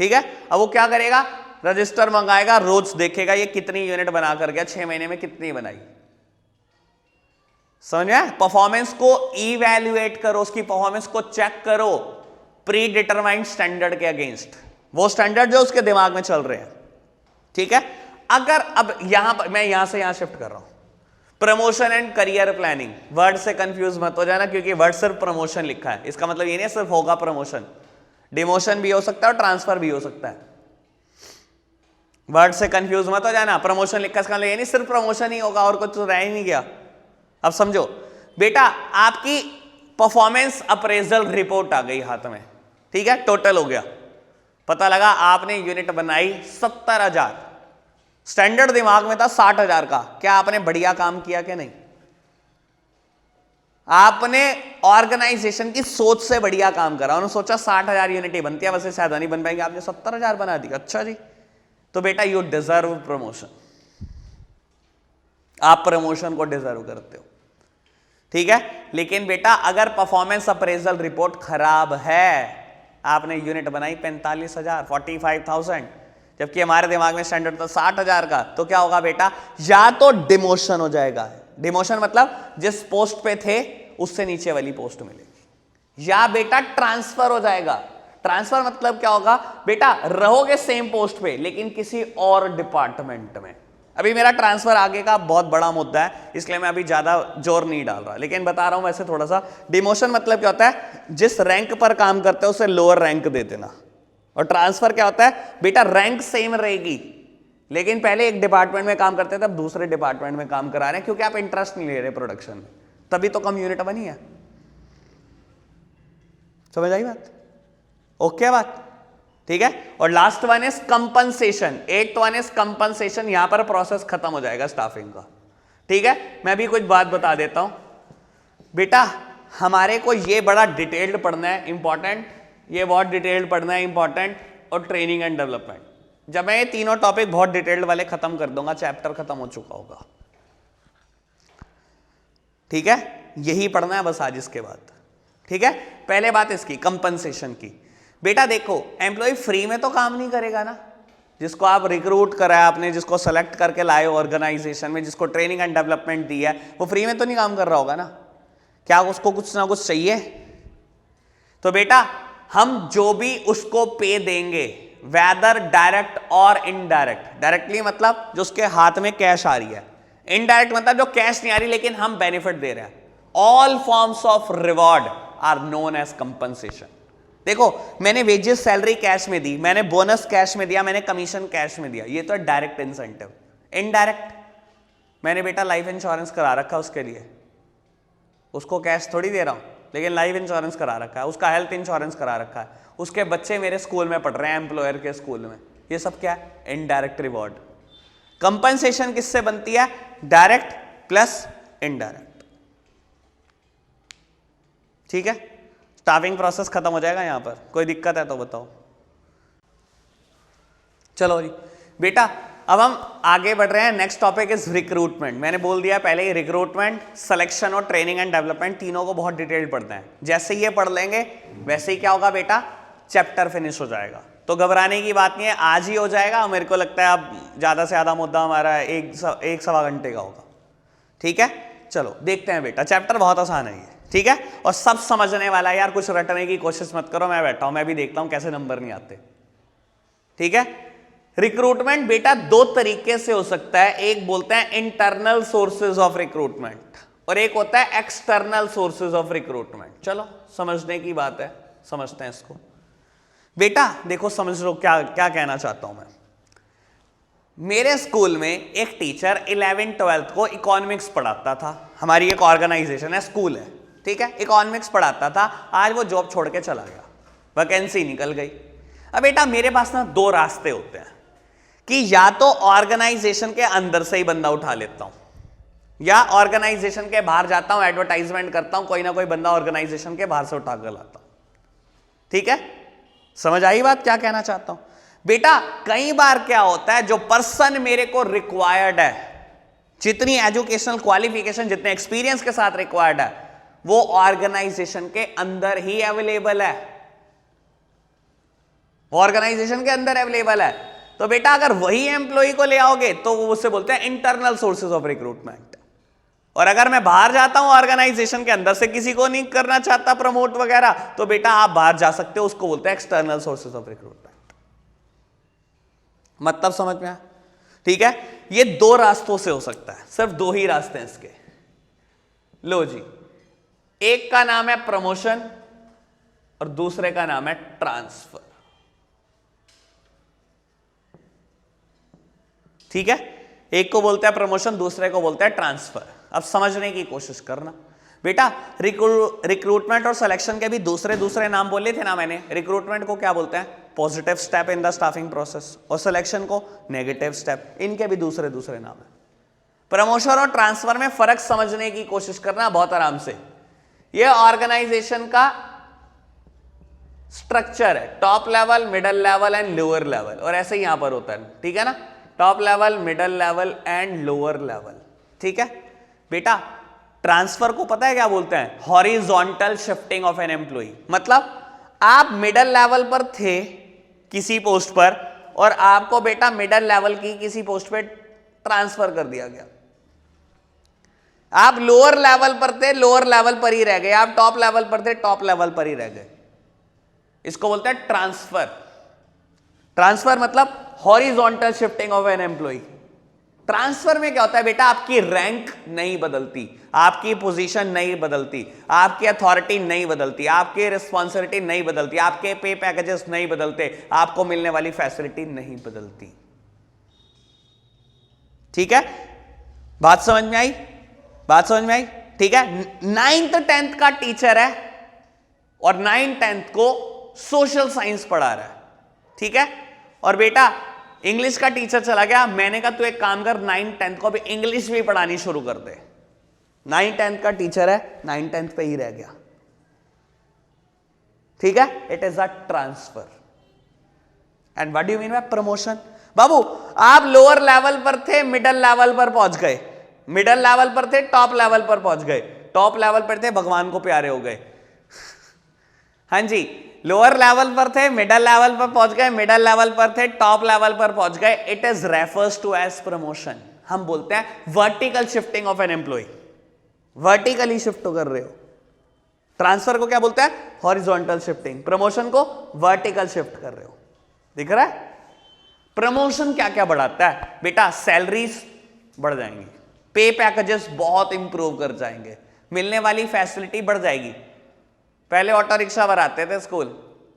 Speaker 1: ठीक है। अब वो क्या करेगा, रजिस्टर मंगाएगा, रोज देखेगा ये कितनी यूनिट बना कर गया, 6 महीने में कितनी बनाई। समझ में? परफॉर्मेंस को इवैल्यूएट करो, उसकी परफॉर्मेंस को चेक करो प्री डिटरमाइंड स्टैंडर्ड के अगेंस्ट, वो स्टैंडर्ड जो उसके दिमाग में चल रहे हैं, ठीक है। अगर अब यहां पर मैं यहां से यहां शिफ्ट कर रहा हूं, promotion and career planning, word से कंफ्यूज मत हो जाना, क्योंकि वर्ड सिर्फ प्रमोशन लिखा है, इसका मतलब ये नहीं सिर्फ होगा प्रमोशन, डिमोशन भी हो सकता है और ट्रांसफर भी हो सकता है। वर्ड से कंफ्यूज मत हो जाना, प्रमोशन लिखा इसका मतलब ये नहीं सिर्फ प्रमोशन ही होगा और कुछ तो रह ही नहीं गया। अब समझो बेटा, आपकी परफॉर्मेंस अप्रेजल रिपोर्ट आ गई हाथ में, ठीक है, टोटल हो गया, पता लगा आपने यूनिट बनाई 70,000, स्टैंडर्ड दिमाग में था 60,000 का। क्या आपने बढ़िया काम किया कि नहीं? आपने ऑर्गेनाइजेशन की सोच से बढ़िया काम करा, उन्होंने सोचा 60,000 यूनिट ही बनती है, वैसे शायद नहीं बन पाएंगे, आपने 70,000 बना दी, अच्छा जी, तो बेटा यू डिजर्व प्रमोशन, आप प्रमोशन को डिजर्व करते हो, ठीक है। लेकिन बेटा अगर परफॉर्मेंस अप्रेजल रिपोर्ट खराब है आपने यूनिट बनाई 45,000, 45,000, जबकि हमारे दिमाग में स्टैंडर्ड था 60,000 का। तो क्या होगा बेटा, या तो डिमोशन हो जाएगा, डिमोशन मतलब जिस पोस्ट पे थे उससे नीचे वाली पोस्ट मिलेगी, या बेटा ट्रांसफर हो जाएगा। ट्रांसफर मतलब क्या होगा बेटा, रहोगे सेम पोस्ट पे लेकिन किसी और डिपार्टमेंट में। अभी मेरा ट्रांसफर आगे का बहुत बड़ा मुद्दा है, इसलिए मैं अभी ज्यादा जोर नहीं डाल रहा, लेकिन बता रहा हूं वैसे थोड़ा सा। डिमोशन मतलब क्या होता है, जिस रैंक पर काम करते हो उसे लोअर रैंक दे देना। और ट्रांसफर क्या होता है बेटा, रैंक सेम रहेगी लेकिन पहले एक डिपार्टमेंट में काम करते थे, अब दूसरे डिपार्टमेंट में काम करा रहे हैं, क्योंकि आप इंटरेस्ट नहीं ले रहे प्रोडक्शन में, तभी तो कम यूनिट बनी है। समझ आई बात? ओके बात, ठीक है। और last one is compensation, 8th one is compensation. यहां पर प्रोसेस खत्म हो जाएगा स्टाफिंग का, ठीक है। मैं भी कुछ बात बता देता हूं बेटा, हमारे को ये बड़ा डिटेल्ड पढ़ना है, इंपॉर्टेंट, ये बहुत डिटेल्ड पढ़ना है, इंपॉर्टेंट, और ट्रेनिंग एंड डेवलपमेंट। जब मैं ये तीनों टॉपिक बहुत डिटेल्ड वाले खत्म कर दूंगा, चैप्टर खत्म हो चुका होगा, ठीक है। यही पढ़ना है बस आज इसके बाद, ठीक है। पहले बात इसकी कंपनसेशन की। बेटा देखो, एम्प्लॉय फ्री में तो काम नहीं करेगा ना, जिसको आप रिक्रूट कराया आपने, जिसको सेलेक्ट करके लाए ऑर्गेनाइजेशन में, जिसको ट्रेनिंग एंड डेवलपमेंट दी है, वो फ्री में तो नहीं काम कर रहा होगा ना, क्या उसको कुछ ना कुछ चाहिए। तो बेटा हम जो भी उसको पे देंगे, वेदर डायरेक्ट और इनडायरेक्ट, डायरेक्टली मतलब जो उसके हाथ में कैश आ रही है, इनडायरेक्ट मतलब जो कैश नहीं आ रही लेकिन हम बेनिफिट दे रहे हैं, all forms of reward are known as compensation. देखो, मैंने वेजेस सैलरी कैश में दी, मैंने बोनस कैश में दिया, मैंने कमीशन कैश में दिया, ये तो है डायरेक्ट इंसेंटिव। इनडायरेक्ट, मैंने बेटा लाइफ इंश्योरेंस करा रखा उसके लिए, उसको कैश थोड़ी दे रहा हूं, लेकिन लाइफ इंश्योरेंस करा रखा है, उसका हेल्थ इंश्योरेंस करा रखा है, उसके बच्चे मेरे स्कूल में पढ़ रहे हैं, एम्प्लॉयर के स्कूल में, ये सब क्या है, इनडायरेक्ट रिवॉर्ड। कंपनसेशन किससे बनती है, डायरेक्ट प्लस इनडायरेक्ट, ठीक है। स्टाफिंग प्रोसेस खत्म हो जाएगा। यहां पर कोई दिक्कत है तो बताओ। चलो जी बेटा, अब हम आगे बढ़ रहे हैं। Next topic is recruitment. मैंने बोल दिया पहले ही, रिक्रूटमेंट, सिलेक्शन और ट्रेनिंग एंड डेवलपमेंट तीनों को बहुत डिटेल पढ़ना है। जैसे ये पढ़ लेंगे वैसे ही क्या होगा बेटा, चैप्टर फिनिश हो जाएगा। तो घबराने की बात नहीं है, आज ही हो जाएगा। मेरे को लगता है अब ज्यादा से ज्यादा मुद्दा हमारा एक सवा घंटे का होगा, ठीक है। चलो देखते हैं बेटा, चैप्टर बहुत आसान है ये, ठीक है, और सब समझने वाला है यार। कुछ रटने की कोशिश मत करो, मैं बैठा हूं, मैं भी देखता हूं कैसे नंबर नहीं आते, ठीक है। रिक्रूटमेंट बेटा दो तरीके से हो सकता है, एक बोलते हैं इंटरनल सोर्सेज ऑफ रिक्रूटमेंट और एक होता है एक्सटर्नल सोर्सेज ऑफ रिक्रूटमेंट। चलो समझने की बात है, समझते हैं इसको। बेटा देखो, समझ लो क्या क्या कहना चाहता हूं मैं। मेरे स्कूल में एक टीचर 11th 12th को इकोनॉमिक्स पढ़ाता था। हमारी एक ऑर्गेनाइजेशन है, स्कूल है, ठीक है, इकोनॉमिक्स पढ़ाता था। आज वो जॉब छोड़ के चला गया, वैकेंसी निकल गई। अब बेटा मेरे पास ना दो रास्ते होते हैं कि या तो ऑर्गेनाइजेशन के अंदर से ही बंदा उठा लेता हूं, या ऑर्गेनाइजेशन के बाहर जाता हूं, एडवर्टाइजमेंट करता हूं, कोई ना कोई बंदा ऑर्गेनाइजेशन के बाहर से उठा कर लाता हूं, ठीक है। समझ आई बात क्या कहना चाहता हूं बेटा? कई बार क्या होता है, जो पर्सन मेरे को रिक्वायर्ड है, जितनी एजुकेशनल क्वालिफिकेशन, जितने एक्सपीरियंस के साथ रिक्वायर्ड है, वो ऑर्गेनाइजेशन के अंदर ही अवेलेबल है, ऑर्गेनाइजेशन के अंदर अवेलेबल है। तो बेटा अगर वही एम्प्लॉय को ले आओगे तो वो उससे बोलते हैं इंटरनल सोर्सेज ऑफ रिक्रूटमेंट। और अगर मैं बाहर जाता हूं ऑर्गेनाइजेशन के अंदर से, किसी को नहीं करना चाहता प्रमोट वगैरह, तो बेटा आप बाहर जा सकते हो, उसको बोलते हैं एक्सटर्नल सोर्सेज ऑफ रिक्रूटमेंट। मतलब समझ में आया? ठीक है, ये दो रास्तों से हो सकता है, सिर्फ दो ही रास्ते हैं इसके। लो जी, एक का नाम है प्रमोशन और दूसरे का नाम है ट्रांसफर, ठीक है। एक को बोलते हैं प्रमोशन, दूसरे को बोलते हैं ट्रांसफर। अब समझने की कोशिश करना बेटा। रिक्रूटमेंट और सिलेक्शन के भी दूसरे दूसरे नाम बोले थे ना मैंने। रिक्रूटमेंट को क्या बोलते हैं? Positive step in the staffing process, और सिलेक्शन को नेगेटिव स्टेप। इनके भी दूसरे दूसरे नाम है। प्रमोशन और ट्रांसफर में फर्क समझने की कोशिश करना बहुत आराम से। यह ऑर्गेनाइजेशन का स्ट्रक्चर है, top level, middle level and lower level, और ऐसे ही यहां पर होता है, ठीक है ना। Top level, middle level and lower level, ठीक है बेटा। ट्रांसफर को पता है क्या बोलते हैं? Horizontal shifting of an employ. मतलब आप मिडिल लेवल पर थे किसी पोस्ट पर और आपको बेटा मिडिल लेवल की किसी पोस्ट पे ट्रांसफर कर दिया गया। आप लोअर लेवल पर थे, लोअर लेवल पर ही रह गए। आप टॉप लेवल पर थे, टॉप लेवल पर ही रह गए। इसको बोलते हैं ट्रांसफर। ट्रांसफर मतलब horizontal shifting of an employ. Transfer में क्या होता है बेटा, आपकी रैंक नहीं बदलती, आपकी पोजीशन नहीं बदलती, आपकी अथॉरिटी नहीं बदलती, आपकी रिस्पॉन्सिबिलिटी नहीं बदलती, आपके पे पैकेजेस नहीं बदलते, आपको मिलने वाली फैसिलिटी नहीं बदलती। ठीक है, बात समझ में आई? बात समझ में आई? ठीक है। 9th 10th का टीचर है और 9th 10th को सोशल साइंस पढ़ा रहा है। ठीक है, और बेटा इंग्लिश का टीचर चला गया, मैंने कहा तू एक काम कर, 9th 10th को भी इंग्लिश भी पढ़ानी शुरू कर दे। 9th 10th का टीचर है, 9th 10th पे ही रह गया। ठीक है, it is a transfer. And what do you mean by promotion? बाबू आप लोअर लेवल पर थे, मिडिल लेवल पर पहुंच गए, मिडिल लेवल पर थे, टॉप लेवल पर पहुंच गए, टॉप लेवल पर थे, भगवान को प्यारे हो गए। हाँ जी, लोअर लेवल पर थे, मिडिल लेवल पर पहुंच गए, मिडिल लेवल पर थे, टॉप लेवल पर पहुंच गए। It is refers to as promotion. हम बोलते हैं vertical shifting of an employ. Vertically shift कर रहे हो। ट्रांसफर को क्या बोलते हैं? Horizontal shifting. प्रमोशन को वर्टिकल शिफ्ट कर रहे हो। दिख रहा है? प्रमोशन क्या क्या बढ़ाता है बेटा? सैलरीज बढ़ जाएंगी, पे पैकेजेस बहुत इंप्रूव कर जाएंगे, मिलने वाली फैसिलिटी बढ़ जाएगी। पहले ऑटो रिक्शा पर आते थे स्कूल,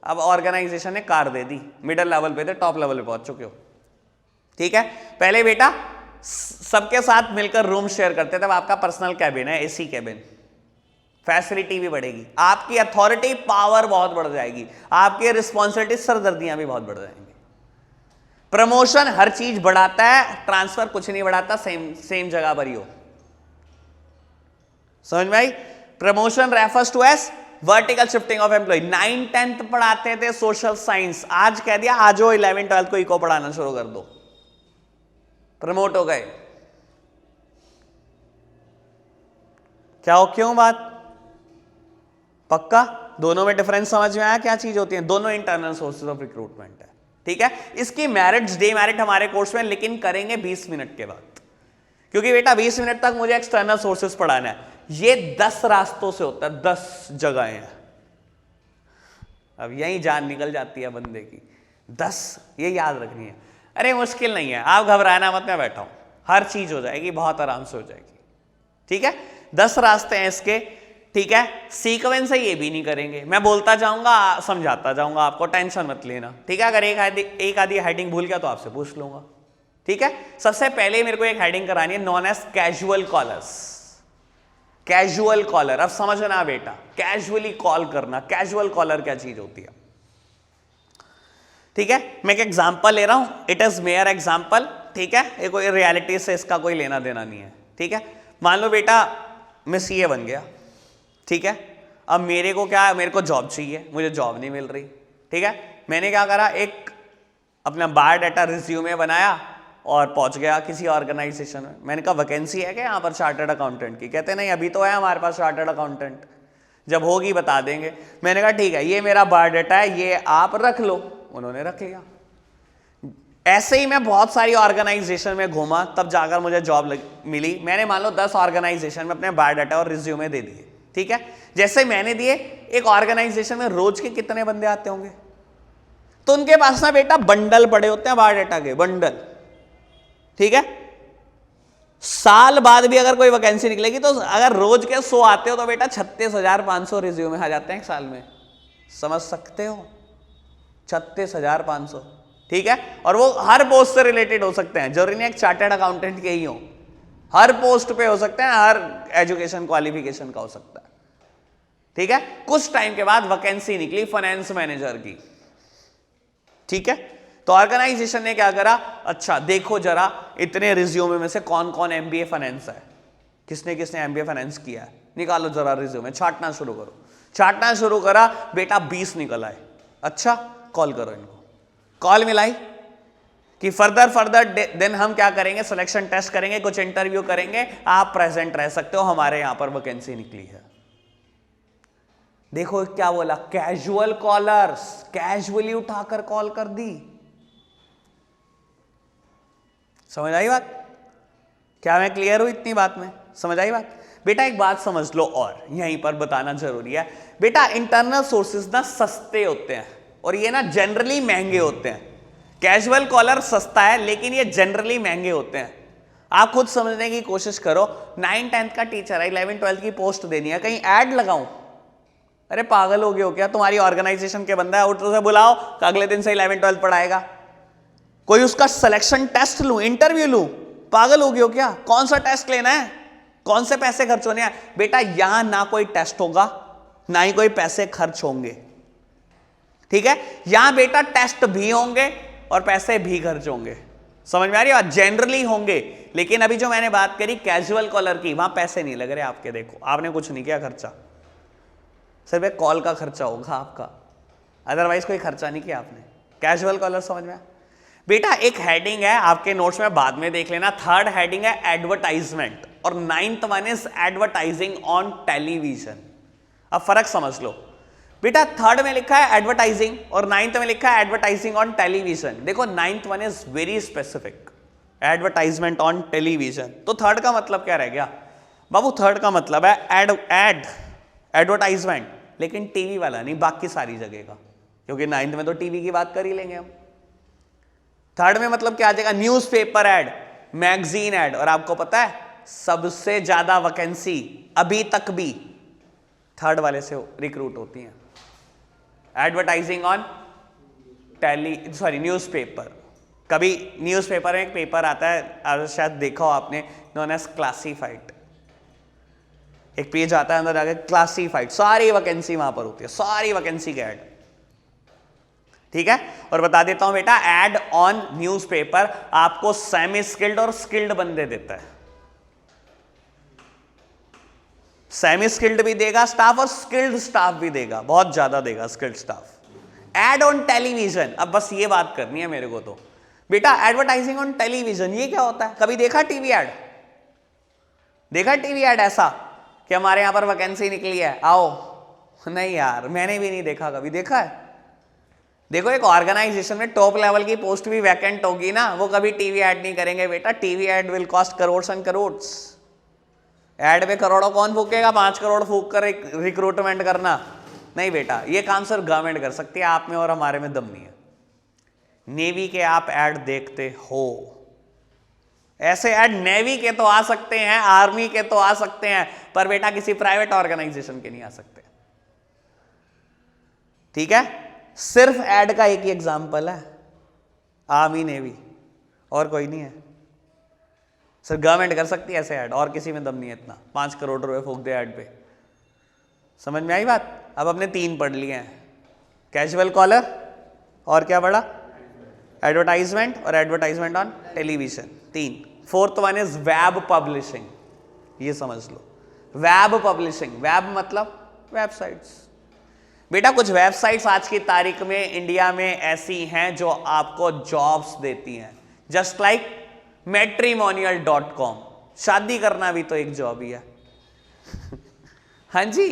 Speaker 1: अब ऑर्गेनाइजेशन ने कार दे दी, मिडिल लेवल पे थे, टॉप लेवल पे पहुंच चुके हो। ठीक है, पहले बेटा सबके साथ मिलकर रूम शेयर करते थे, अब आपका पर्सनल कैबिन है, एसी कैबिन। फैसिलिटी भी बढ़ेगी, आपकी अथॉरिटी पावर बहुत बढ़ जाएगी, आपकी रिस्पॉन्सिबिलिटी सरदर्दियां भी बहुत बढ़ जाएंगी। प्रमोशन हर चीज बढ़ाता है, ट्रांसफर कुछ नहीं बढ़ाता, सेम जगह पर ही हो। समझ में आई? Promotion refers to as vertical shifting of employee. 9th 10th पढ़ाते थे सोशल साइंस, आज कह दिया आज 11th 12th को इको पढ़ाना शुरू कर दो, प्रमोट हो गए। क्या हो, क्यों बात पक्का? दोनों में डिफरेंस समझ में आया? क्या चीज होती है? दोनों इंटरनल सोर्सेज ऑफ रिक्रूटमेंट है। ठीक है, इसकी मेरिट्स डीमेरिट हमारे कोर्स में लेकिन करेंगे 20 मिनट के बाद, क्योंकि बेटा 20 मिनट तक मुझे एक्सटर्नल सोर्सेज पढ़ाना है। ये 10 रास्तों से होता है, 10 जगहें हैं। अब यही जान निकल जाती है बंदे की। 10 ये याद रखनी है। अरे मुश्किल नहीं है, आप घबराना मत, मैं बैठा हूं, हर चीज हो जाएगी, बहुत आराम से हो जाएगी। ठीक है, 10 रास्ते हैं इसके। ठीक है, सीक्वेंस है, ये भी नहीं करेंगे, मैं बोलता जाऊंगा, समझाता जाऊंगा, आपको टेंशन मत लेना। ठीक है, अगर एक आधी हेडिंग भूल गया तो आपसे पूछ लूंगा। ठीक है, सबसे पहले मेरे को एक हेडिंग करानी है, known as casual callers. Casual caller, अब समझना बेटा, कैजुअली कॉल करना, कैजुअल कॉलर क्या चीज होती है। ठीक है, मैं एक एग्जांपल ले रहा हूं, इट इज मेयर एग्जांपल। ठीक है, ये कोई रियलिटी से इसका कोई लेना देना नहीं है। ठीक है, मान लो बेटा मैं सीए बन गया। ठीक है, अब मेरे को क्या, मेरे को जॉब चाहिए, मुझे जॉब नहीं मिल रही। ठीक है, मैंने क्या करा, एक अपना बायोडाटा रिज्यूमे बनाया और पहुंच गया किसी ऑर्गेनाइजेशन में। मैंने कहा वैकेंसी है क्या यहाँ पर चार्टर्ड अकाउंटेंट की? कहते नहीं अभी तो है हमारे पास चार्टर्ड अकाउंटेंट, जब होगी बता देंगे। मैंने कहा ठीक है, ये मेरा बायोडाटा है, ये आप रख लो। उन्होंने रख लिया। ऐसे ही मैं बहुत सारी ऑर्गेनाइजेशन में घूमा, तब जाकर मुझे जॉब मिली। मैंने मान लो 10 ऑर्गेनाइजेशन में अपने बायोडाटा और रिज्यूमे दे दिए। ठीक है, जैसे मैंने दिए, एक ऑर्गेनाइजेशन में रोज के कितने बंदे आते होंगे, तो उनके पास ना बेटा बंडल पड़े होते हैं, बायोडाटा के बंडल। ठीक है, साल बाद भी अगर कोई वैकेंसी निकलेगी तो अगर रोज के 100 आते हो तो बेटा 36,500 रिज्यूमे आ जाते हैं एक साल में। समझ सकते हो? 36,500। ठीक है, और वो हर पोस्ट से रिलेटेड हो सकते हैं, जरूरी नहीं एक चार्टर्ड अकाउंटेंट के ही हो, हर पोस्ट पे हो सकते हैं, हर एजुकेशन क्वालिफिकेशन का हो सकता है। ठीक है, कुछ टाइम के बाद वैकेंसी निकली फाइनेंस मैनेजर की। ठीक है, तो ऑर्गेनाइजेशन ने क्या करा, अच्छा देखो जरा इतने रिज्यूमे में से कौन कौन एमबीए फाइनेंस है, किसने किसने एमबीए फाइनेंस किया है, निकालो जरा रिज्यूमे, छांटना शुरू करो। छांटना शुरू करा बेटा, 20 निकल आए। अच्छा, कॉल करो इनको। कॉल मिलाई कि फर्दर देन हम क्या करेंगे, सिलेक्शन टेस्ट करेंगे, कुछ इंटरव्यू करेंगे, आप प्रेजेंट रह सकते हो, हमारे यहां पर वैकेंसी निकली है। देखो क्या बोला, कैजुअल कॉलर्स, कैजुअली उठाकर कॉल कर दी। समझ आई बात? क्या मैं क्लियर हूं इतनी बात में? समझ आई बात? बेटा एक बात समझ लो और यहीं पर बताना जरूरी है बेटा, इंटरनल सोर्सेज ना सस्ते होते हैं और ये ना जनरली महंगे होते हैं। कैजुअल कॉलर सस्ता है लेकिन ये जनरली महंगे होते हैं। आप खुद समझने की कोशिश करो, 9th-10th का टीचर है, 11th-12th की पोस्ट देनी है, कहीं ऐड लगाऊं? अरे पागल हो गए हो क्या? तुम्हारी ऑर्गेनाइजेशन के बंदा है, उसे बुलाओ, अगले दिन से 11th-12th पढ़ाएगा। कोई उसका सिलेक्शन टेस्ट लूं, इंटरव्यू लूं? पागल हो गए हो क्या? कौन सा टेस्ट लेना है? कौन से पैसे खर्च होने हैं? बेटा यहां ना कोई टेस्ट होगा ना ही कोई पैसे खर्च होंगे, ठीक है? यहां बेटा टेस्ट भी होंगे और पैसे भी खर्च होंगे। समझ में आ रही है बात? जनरली होंगे, लेकिन अभी जो मैंने बात करी कैजुअल कॉलर की, वहां पैसे नहीं लग रहे आपके। देखो आपने कुछ नहीं किया खर्चा, सिर्फ एक कॉल का खर्चा होगा आपका, अदरवाइज कोई खर्चा नहीं किया आपने। कैजुअल कॉलर समझ में आया? बेटा एक हेडिंग है आपके नोट्स में, बाद में देख लेना, 3rd हेडिंग है एडवर्टाइजमेंट और 9th one is advertising on television. अब फर्क समझ लो बेटा, 3rd में लिखा है एडवर्टाइजिंग और 9th में लिखा है एडवर्टाइजिंग ऑन टेलीविजन। देखो 9th one is very specific, advertisement on television. तो 3rd का मतलब क्या रह गया बाबू? 3rd का मतलब है एडवर्टाइजमेंट, लेकिन टीवी वाला नहीं, बाकी सारी जगह का, क्योंकि 9th में तो टीवी की बात कर ही लेंगे हम। 3rd में मतलब क्या आ जाएगा? Newspaper ad, magazine ad. और आपको पता है सबसे ज्यादा वैकेंसी अभी तक भी 3rd वाले से रिक्रूट होती हैं, एडवर्टाइजिंग ऑन न्यूज़पेपर। कभी न्यूज़पेपर में एक पेपर आता है, शायद देखा हो आपने, नोन एज क्लासीफाइड। एक पेज आता है अंदर जाके क्लासीफाइड, सारी वैकेंसी वहां पर होती है, सारी वैकेंसी के ऐड, ठीक है? और बता देता हूं बेटा, एड ऑन न्यूज़पेपर आपको सेमी स्किल्ड और स्किल्ड बंदे देता है। सेमी स्किल्ड भी देगा स्टाफ और स्किल्ड स्टाफ भी देगा, बहुत ज्यादा देगा skilled staff. Ad on television, अब बस ये बात करनी है मेरे को तो बेटा, एडवर्टाइजिंग ऑन टेलीविजन ये क्या होता है? कभी देखा टीवी एड? देखा टीवी एड ऐसा कि हमारे यहां पर वैकेंसी निकली है, आओ? नहीं यार, मैंने भी नहीं देखा। कभी देखा है? देखो एक ऑर्गेनाइजेशन में टॉप लेवल की पोस्ट भी वैकेंट होगी ना, वो कभी टीवी एड नहीं करेंगे बेटा। TV ad will cost crores and crores. Ad पे करोड़ों कौन फूकेगा? 5 करोड़ फूक कर एक रिक्रूटमेंट करना? नहीं बेटा, ये काम सिर्फ गवर्नमेंट कर सकती है, आप में और हमारे में दम नहीं है। नेवी के आप ऐड देखते हो, ऐसे ऐड नेवी के तो आ सकते हैं, आर्मी के तो आ सकते हैं, पर बेटा किसी प्राइवेट ऑर्गेनाइजेशन के नहीं आ सकते, ठीक है? सिर्फ ऐड का एक ही एग्जांपल है, आर्मी नेवी, और कोई नहीं है। सिर्फ गवर्नमेंट कर सकती है ऐसे ऐड, और किसी में दम नहीं है इतना 5 करोड़ रुपए फूक दे ऐड पे। समझ में आई बात? अब हमने 3 पढ़ लिए हैं, कैजुअल कॉलर और क्या पढ़ा? एडवर्टाइजमेंट और advertisement on television, 3। 4th one is web publishing. ये समझ लो, वेब पब्लिशिंग, वेब मतलब वेबसाइट्स। बेटा कुछ वेबसाइट्स आज की तारीख में इंडिया में ऐसी हैं जो आपको जॉब्स देती हैं, जस्ट लाइक matrimonial.com। शादी करना भी तो एक जॉब ही है। हाँ जी,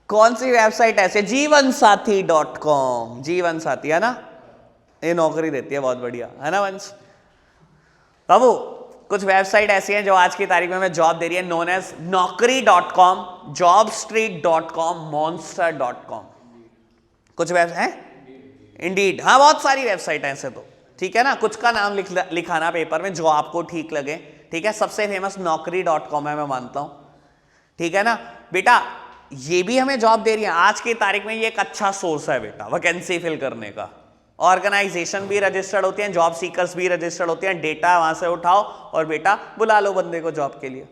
Speaker 1: कौन सी वेबसाइट ऐसे? जीवनसाथी.com, जीवन साथी है ना, ये नौकरी देती है, बहुत बढ़िया है ना वंश बाबू। कुछ वेबसाइट ऐसी हैं जो आज की तारीख में हमें जॉब दे रही है, known as naukri.com, jobstreet.com, monster.com। कुछ वेबसाइट हैं, इंडीड, हाँ बहुत सारी वेबसाइट है ऐसे तो, ठीक है ना? कुछ का नाम लिखाना पेपर में जो आपको ठीक लगे, ठीक है? सबसे फेमस naukri.com है, मैं मानता हूं, ठीक है ना बेटा? ये भी हमें जॉब दे रही है आज की तारीख में, ये एक अच्छा सोर्स है बेटा वैकेंसी फिल करने का। ऑर्गेनाइजेशन भी रजिस्टर्ड होती हैं, जॉब सीकर्स भी रजिस्टर्ड होते हैं, डेटा वहां से उठाओ और बेटा बुला लो बंदे को जॉब के लिए,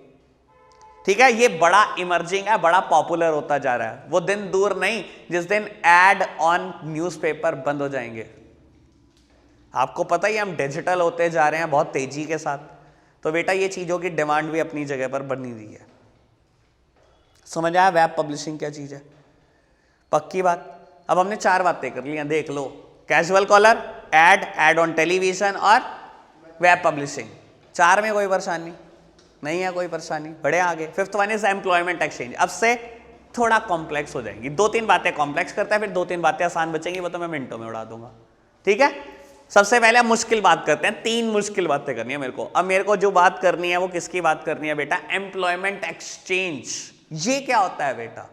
Speaker 1: ठीक है? ये बड़ा इमर्जिंग है, बड़ा पॉपुलर होता जा रहा है। वो दिन दूर नहीं जिस दिन एड ऑन न्यूज़पेपर बंद हो जाएंगे। आपको पता ही, हम डिजिटल होते जा रहे हैं बहुत तेजी के साथ, तो बेटा ये चीजों की डिमांड भी अपनी जगह पर बनी हुई है। समझ आया वेब पब्लिशिंग क्या चीज है? पक्की बात। अब हमने 4 बातें कर ली हैं, देख लो, casual caller, ad on television और वेब पब्लिशिंग। 4 में कोई परेशानी नहीं है? कोई परेशानी? बड़े आगे। 5th one is employment exchange. अब से थोड़ा कॉम्प्लेक्स हो जाएंगी। 2-3 बातें कॉम्प्लेक्स करता है, फिर 2-3 बातें आसान बचेंगी, वो तो मैं मिनटों में उड़ा दूंगा। ठीक है, सबसे पहले हम मुश्किल बात करते हैं। 3 मुश्किल बातें करनी है मेरे को। अब मेरे को जो बात करनी है वो किसकी बात करनी है बेटा? Employment exchange. ये क्या होता है बेटा?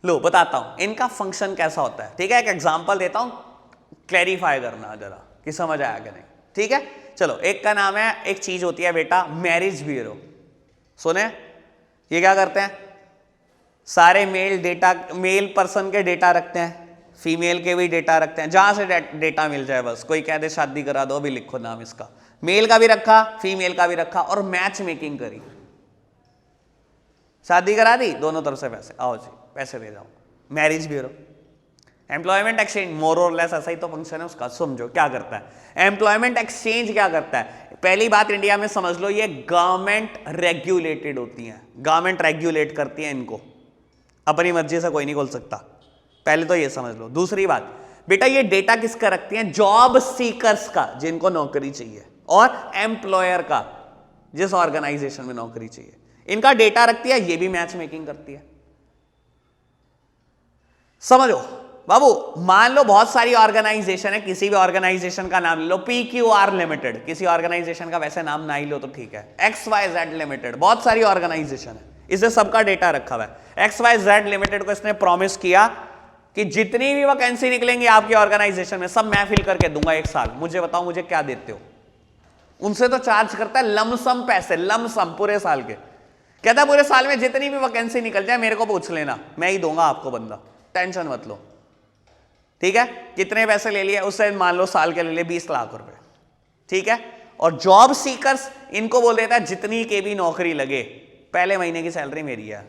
Speaker 1: लो बताता हूं इनका फंक्शन कैसा होता है। ठीक है, एक एग्जांपल देता हूं, क्लैरिफाई करना जरा कि समझ आया कि नहीं। ठीक है, चलो एक का नाम है, एक चीज होती है बेटा मैरिज ब्यूरो। सुने, ये क्या करते हैं? सारे मेल पर्सन के डेटा रखते हैं, फीमेल के भी डेटा रखते हैं, जहां से डेटा मिल जाए बस। कोई कह दे शादी करा दो, अभी लिखो नाम इसका, मेल का भी रखा फीमेल का भी रखा और मैच मेकिंग करी, शादी करा दी, दोनों तरफ से पैसे, आओ जी पैसे दे जाओ। Marriage bureau. एम्प्लॉयमेंट एक्सचेंज मोर और लेस ऐसा ही तो फंक्शन है उसका। समझो क्या करता है एम्प्लॉयमेंट एक्सचेंज, क्या करता है? पहली बात इंडिया में समझ लो, ये गवर्नमेंट रेगुलेटेड होती हैं, गवर्नमेंट रेगुलेट करती है इनको, अपनी मर्जी से कोई नहीं खोल सकता, पहले तो ये समझ लो। दूसरी बात बेटा, ये डेटा किसका रखती है? जॉब सीकर्स का, जिनको नौकरी चाहिए, और एम्प्लॉयर का, जिस ऑर्गेनाइजेशन में नौकरी चाहिए, इनका डेटा रखती है। ये भी मैच मेकिंग करती है। समझो बाबू, मान लो बहुत सारी ऑर्गेनाइजेशन है, किसी भी ऑर्गेनाइजेशन का नाम ले लो, PQR लिमिटेड, किसी ऑर्गेनाइजेशन का वैसे नाम ना ही लो तो ठीक है, XYZ लिमिटेड, बहुत सारी ऑर्गेनाइजेशन है, इसे सबका डेटा रखा हुआ है। XYZ लिमिटेड को इसने प्रॉमिस किया कि जितनी भी वैकेंसी निकलेंगी आपकी ऑर्गेनाइजेशन में सब मैं फिल करके दूंगा 1 साल। मुझे बताओ मुझे क्या देते हो? उनसे तो चार्ज करता है लमसम पैसे, लमसम पूरे साल के। कहता है पूरे साल में जितनी भी वैकेंसी निकल जाए मेरे को पूछ लेना, मैं ही दूंगा आपको बंदा, टेंशन मत लो। ठीक है, कितने पैसे ले लिए उससे? मान लो साल के ले लिए 20 लाख रुपए। ठीक है, और जॉब सीकर्स इनको बोल देता है जितनी के भी नौकरी लगे पहले महीने की सैलरी मेरी है।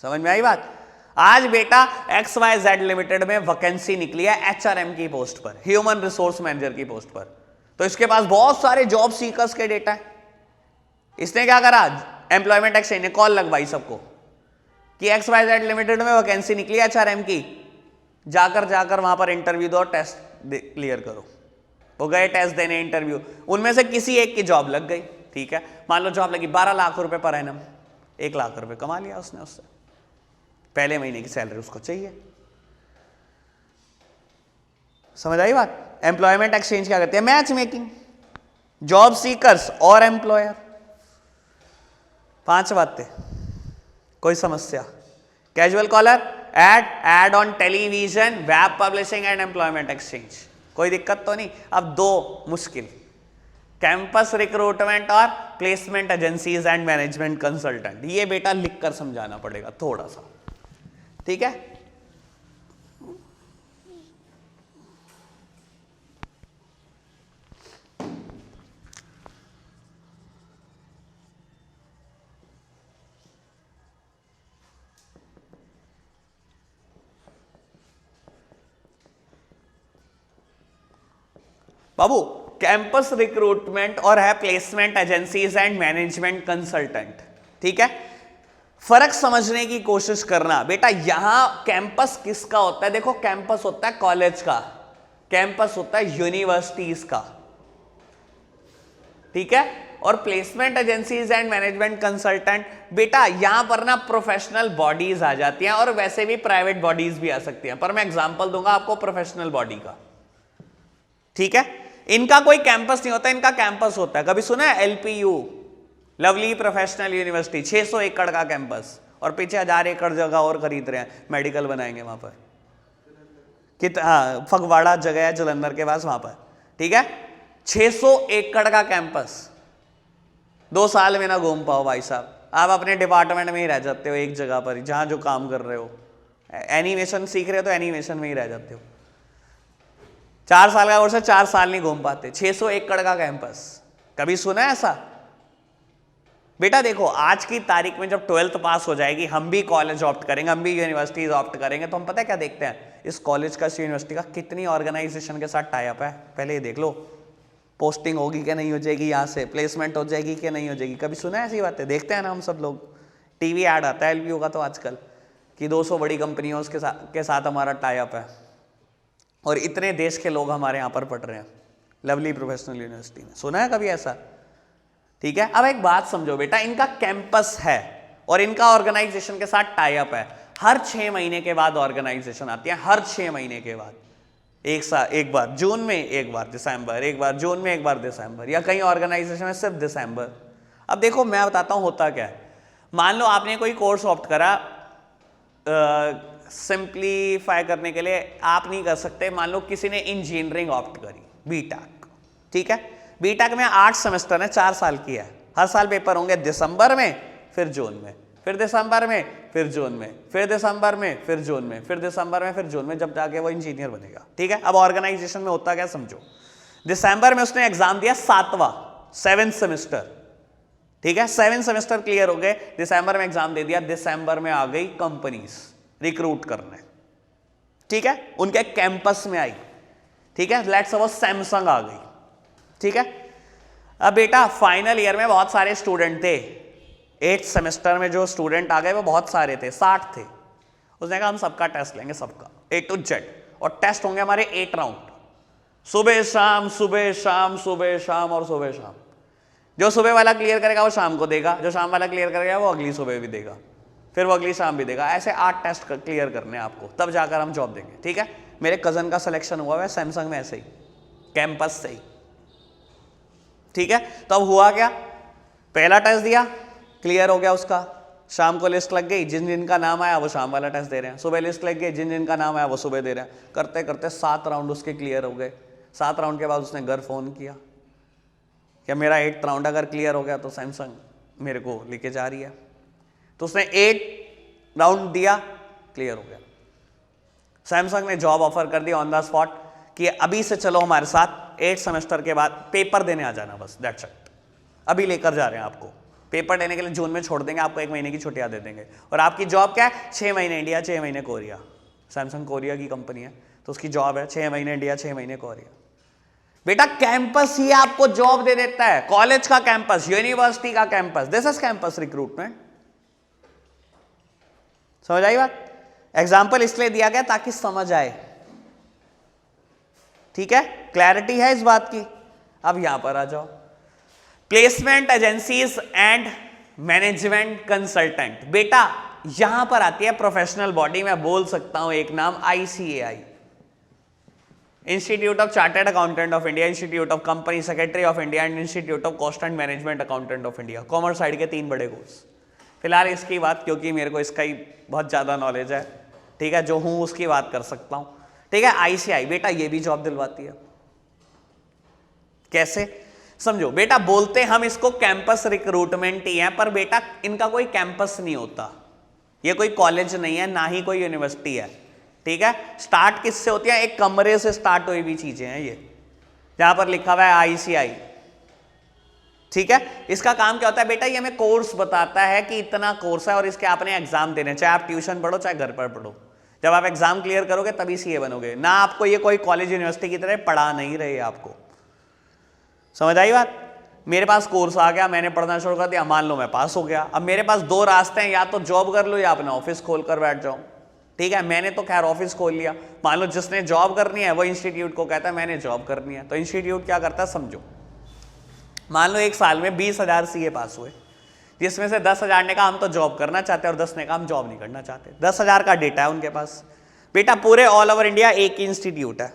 Speaker 1: समझ में आई बात? आज बेटा XYZ लिमिटेड में वैकेंसी निकली है HRM की पोस्ट पर, ह्यूमन रिसोर्स मैनेजर की पोस्ट पर। तो इसके पास बहुत सारे जॉब सीकर्स के डेटा है। इसने क्या करा? एम्प्लॉयमेंट एक्सचेंज ने कॉल लगवाई सबको कि XYZ लिमिटेड में वैकेंसी निकली HRM की, जाकर वहां पर इंटरव्यू दो और टेस्ट क्लियर करो। वो गए टेस्ट देने, इंटरव्यू, उनमें से किसी एक की जॉब लग गई। ठीक है, मान लो जॉब लगी 12 लाख रुपए पर एनम, 1 लाख रुपए कमा लिया उसने उससे, पहले महीने की सैलरी उसको चाहिए। समझ आई बात? एम्प्लॉयमेंट एक्सचेंज क्या करती है? मैच मेकिंग, जॉब सीकर्स और एम्प्लॉयर। 5 बातें, कोई समस्या? Casual caller, ad on television, web publishing and employment exchange, कोई दिक्कत तो नहीं। अब 2 मुश्किल, कैंपस रिक्रूटमेंट और placement agencies and management consultant. ये बेटा लिखकर समझाना पड़ेगा थोड़ा सा। ठीक है, बाबू कैंपस रिक्रूटमेंट और है placement agencies and management consultant. ठीक है, फर्क समझने की कोशिश करना बेटा। यहां कैंपस किसका होता है? देखो कैंपस होता है कॉलेज का, कैंपस होता है यूनिवर्सिटीज का। ठीक है, और placement agencies and management consultant बेटा यहां पर ना प्रोफेशनल बॉडीज आ जाती हैं, और वैसे भी प्राइवेट बॉडीज भी आ सकती हैं, पर मैं एग्जांपल दूंगा आपको प्रोफेशनल बॉडी का। ठीक है, इनका कोई कैंपस नहीं होता, इनका कैंपस होता है। कभी सुना है LPU, लवली प्रोफेशनल यूनिवर्सिटी, 600 एकड़ का कैंपस, और पीछे 1000 एकड़ जगह और खरीद रहे हैं, मेडिकल बनाएंगे वहां पर। फगवाड़ा जगह है जलंधर के पास, वहां पर। ठीक है, 600 एकड़ का कैंपस, 2 साल में ना घूम पाओ भाई साहब। आप अपने डिपार्टमेंट में ही रह जाते हो, एक जगह पर ही, जहां जो काम कर रहे हो। एनिमेशन सीख रहे हो तो एनिमेशन में ही रह जाते हो। 4 साल का कोर्स है, 4 साल नहीं घूम पाते। 600 एकड़ का कैंपस, कभी सुना है ऐसा? बेटा देखो आज की तारीख में जब 12th पास हो जाएगी, हम भी कॉलेज ऑप्ट करेंगे, हम भी यूनिवर्सिटीज ऑप्ट करेंगे, तो हम पता है क्या देखते हैं? इस कॉलेज का, इस यूनिवर्सिटी का कितनी ऑर्गेनाइजेशन के साथ टाई अप है, पहले ये देख लो। पोस्टिंग होगी कि नहीं हो जाएगी, यहाँ से प्लेसमेंट हो जाएगी कि नहीं हो जाएगी। कभी सुना है ऐसी बातें? देखते हैं ना हम सब लोग, टीवी ऐड आता है LPU का तो आजकल, कि 200 बड़ी कंपनियों के साथ हमारा टाई अप है, और इतने देश के लोग हमारे यहाँ पर पढ़ रहे हैं लवली प्रोफेशनल यूनिवर्सिटी में। सुना है कभी ऐसा? ठीक है, अब एक बात समझो बेटा, इनका कैंपस है और इनका ऑर्गेनाइजेशन के साथ टाई अप है। हर 6 महीने के बाद ऑर्गेनाइजेशन आती है, हर 6 महीने के बाद, एक बार जून में, एक बार दिसंबर, एक बार जून में, एक बार दिसंबर, या कई ऑर्गेनाइजेशन में सिर्फ दिसंबर। अब देखो मैं बताता हूं होता क्या है। मान लो आपने कोई कोर्स ऑप्ट करा, सिंप्लीफाई करने के लिए आप नहीं कर सकते, मान लो किसी ने इंजीनियरिंग ऑप्ट करी, बीटेक, ठीक है। बीटेक में 8 सेमेस्टर है, 4 साल की है, हर साल पेपर होंगे दिसंबर में, फिर जून में, फिर दिसंबर में, फिर जून में, फिर दिसंबर में, फिर जून में, फिर दिसंबर में, फिर जून में, जब जाके वो इंजीनियर बनेगा, ठीक है। अब ऑर्गेनाइजेशन में होता क्या समझो, दिसंबर में उसने एग्जाम दिया 7वां सेमेस्टर, ठीक है, 7 सेमेस्टर क्लियर हो गए, दिसंबर में एग्जाम दे दिया, दिसंबर में आ गई कंपनीज रिक्रूट करने, ठीक है, उनके कैंपस में आई, ठीक है, लेट्स सपोज सैमसंग आ गई, ठीक है। अब बेटा फाइनल ईयर में बहुत सारे स्टूडेंट थे, 8th सेमेस्टर में जो स्टूडेंट आ गए वो बहुत सारे थे, 60 थे। उसने कहा हम सबका टेस्ट लेंगे, सबका A to Z, और टेस्ट होंगे हमारे 8 राउंड, सुबह शाम, सुबह शाम, सुबह शाम और सुबह शाम। जो सुबह वाला क्लियर करेगा वो शाम को देगा, जो शाम वाला क्लियर करेगा वो अगली सुबह भी देगा, फिर वो अगली शाम भी देगा। ऐसे 8 टेस्ट क्लियर करने हैं आपको, तब जाकर हम जॉब देंगे, ठीक है। मेरे कजन का सिलेक्शन हुआ है सैमसंग में ऐसे ही, कैंपस से ही, ठीक है। तो अब हुआ क्या, पहला टेस्ट दिया, क्लियर हो गया उसका, शाम को लिस्ट लग गई, जिन जिन का नाम आया वो शाम वाला टेस्ट दे रहे हैं, सुबह लिस्ट लग गई, जिन जिन का नाम आया वो सुबह दे रहे हैं, करते करते 7 राउंड उसके क्लियर हो गए। 7 राउंड के बाद उसने घर फोन किया कि मेरा 8th राउंड अगर क्लियर हो गया तो सैमसंग मेरे को लेके जा रही है। तो उसने 8 राउंड दिया, क्लियर हो गया, सैमसंग ने जॉब ऑफर कर दी ऑन द स्पॉट कि अभी से चलो हमारे साथ, 8 सेमेस्टर के बाद पेपर देने आ जाना, बस दैट्स इट, अभी लेकर जा रहे हैं आपको, पेपर देने के लिए जून में छोड़ देंगे, आपको 1 महीने की छुट्टियां दे देंगे, और आपकी जॉब क्या है, 6 महीने इंडिया, 6 महीने कोरिया। सैमसंग कोरिया की कंपनी है, तो उसकी जॉब है 6 महीने इंडिया, 6 महीने कोरिया। बेटा कैंपस ही आपको जॉब दे देता है, कॉलेज का कैंपस, यूनिवर्सिटी का campus, this is campus recruitment. समझ आई बात? एग्जाम्पल इसलिए दिया गया ताकि समझ आए, ठीक है, क्लैरिटी है इस बात की। अब यहां पर आ जाओ, placement agencies and management consultant. बेटा यहां पर आती है प्रोफेशनल बॉडी, मैं बोल सकता हूं एक नाम, ICAI, institute of chartered accountant of India, institute of company secretary of India and institute of cost and management accountant of India. Commerce side के 3 बड़े कोर्स। फिलहाल इसकी बात, क्योंकि मेरे को इसका ही बहुत ज्यादा नॉलेज है, ठीक है, जो हूं उसकी बात कर सकता हूं, ठीक है। ICAI बेटा ये भी जॉब दिलवाती है, कैसे समझो बेटा, बोलते हम इसको कैंपस रिक्रूटमेंट ही है, पर बेटा इनका कोई कैंपस नहीं होता, ये कोई कॉलेज नहीं है, ना ही कोई यूनिवर्सिटी है, ठीक है। स्टार्ट किससे होती है, एक कमरे से स्टार्ट हुई भी चीजें हैं ये, जहां पर लिखा हुआ है ICAI, ठीक है। इसका काम क्या होता है बेटा, ये हमें कोर्स बताता है कि इतना कोर्स है और इसके आपने एग्जाम देने, चाहे आप ट्यूशन पढ़ो चाहे घर पर पढ़ो, जब आप एग्जाम क्लियर करोगे तभी CA बनोगे, ना आपको ये कोई कॉलेज यूनिवर्सिटी की तरह पढ़ा नहीं रहे आपको। समझ आई बात? मेरे पास कोर्स आ गया, मैंने पढ़ना शुरू कर दिया, मान लो मैं पास हो गया, अब मेरे पास 2 रास्ते हैं, या तो जॉब कर लो या अपना ऑफिस खोल कर बैठ जाओ, ठीक है। मैंने तो खैर ऑफिस खोल लिया, मान लो जिसने जॉब करनी है वो इंस्टीट्यूट को कहता है मैंने जॉब करनी है, तो इंस्टीट्यूट क्या करता है समझो, मान लो 1 साल में 20,000 CA पास हुए, जिसमें से 10,000 ने कहा हम तो जॉब करना चाहते हैं और 10 ने कहा हम जॉब नहीं करना चाहते। 10,000 का डेटा है उनके पास। बेटा पूरे ऑल ओवर इंडिया एक ही इंस्टीट्यूट है,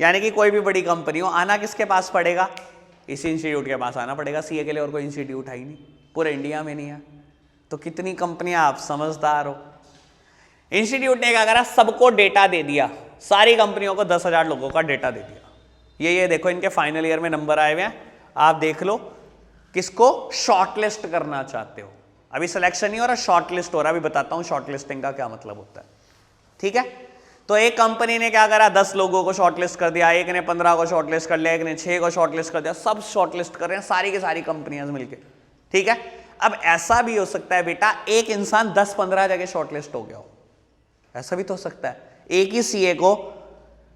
Speaker 1: यानी कि कोई भी बड़ी कंपनी हो, आना किसके पास पड़ेगा, इसी इंस्टीट्यूट के पास आना पड़ेगा। CA के लिए और कोई इंस्टीट्यूट है ही नहीं, पूरे इंडिया में नहीं है। तो कितनी कंपनियां, आप समझदार हो। इंस्टीट्यूट ने क्या करा, सबको डेटा दे दिया, सारी कंपनियों को 10,000 लोगों का डेटा दे दिया। ये देखो इनके फाइनल ईयर में नंबर आए हुए हैं, आप देख लो किसको शॉर्टलिस्ट करना चाहते हो। अभी सिलेक्शन नहीं हो रहा, शॉर्टलिस्ट हो रहा। अभी बताता हूं शॉर्टलिस्टिंग का क्या मतलब होता है, ठीक है। तो एक कंपनी ने क्या करा, 10 लोगों को शॉर्टलिस्ट कर दिया, एक ने 15 को शॉर्टलिस्ट कर लिया, एक ने 6 को शॉर्टलिस्ट कर दिया, सब शॉर्टलिस्ट कर रहे हैं, सारी की सारी कंपनियां मिलके, ठीक है। अब ऐसा भी हो सकता है बेटा, एक इंसान 10-15 जगह शॉर्टलिस्ट हो गया हो, ऐसा भी तो हो सकता है। एक ही CA को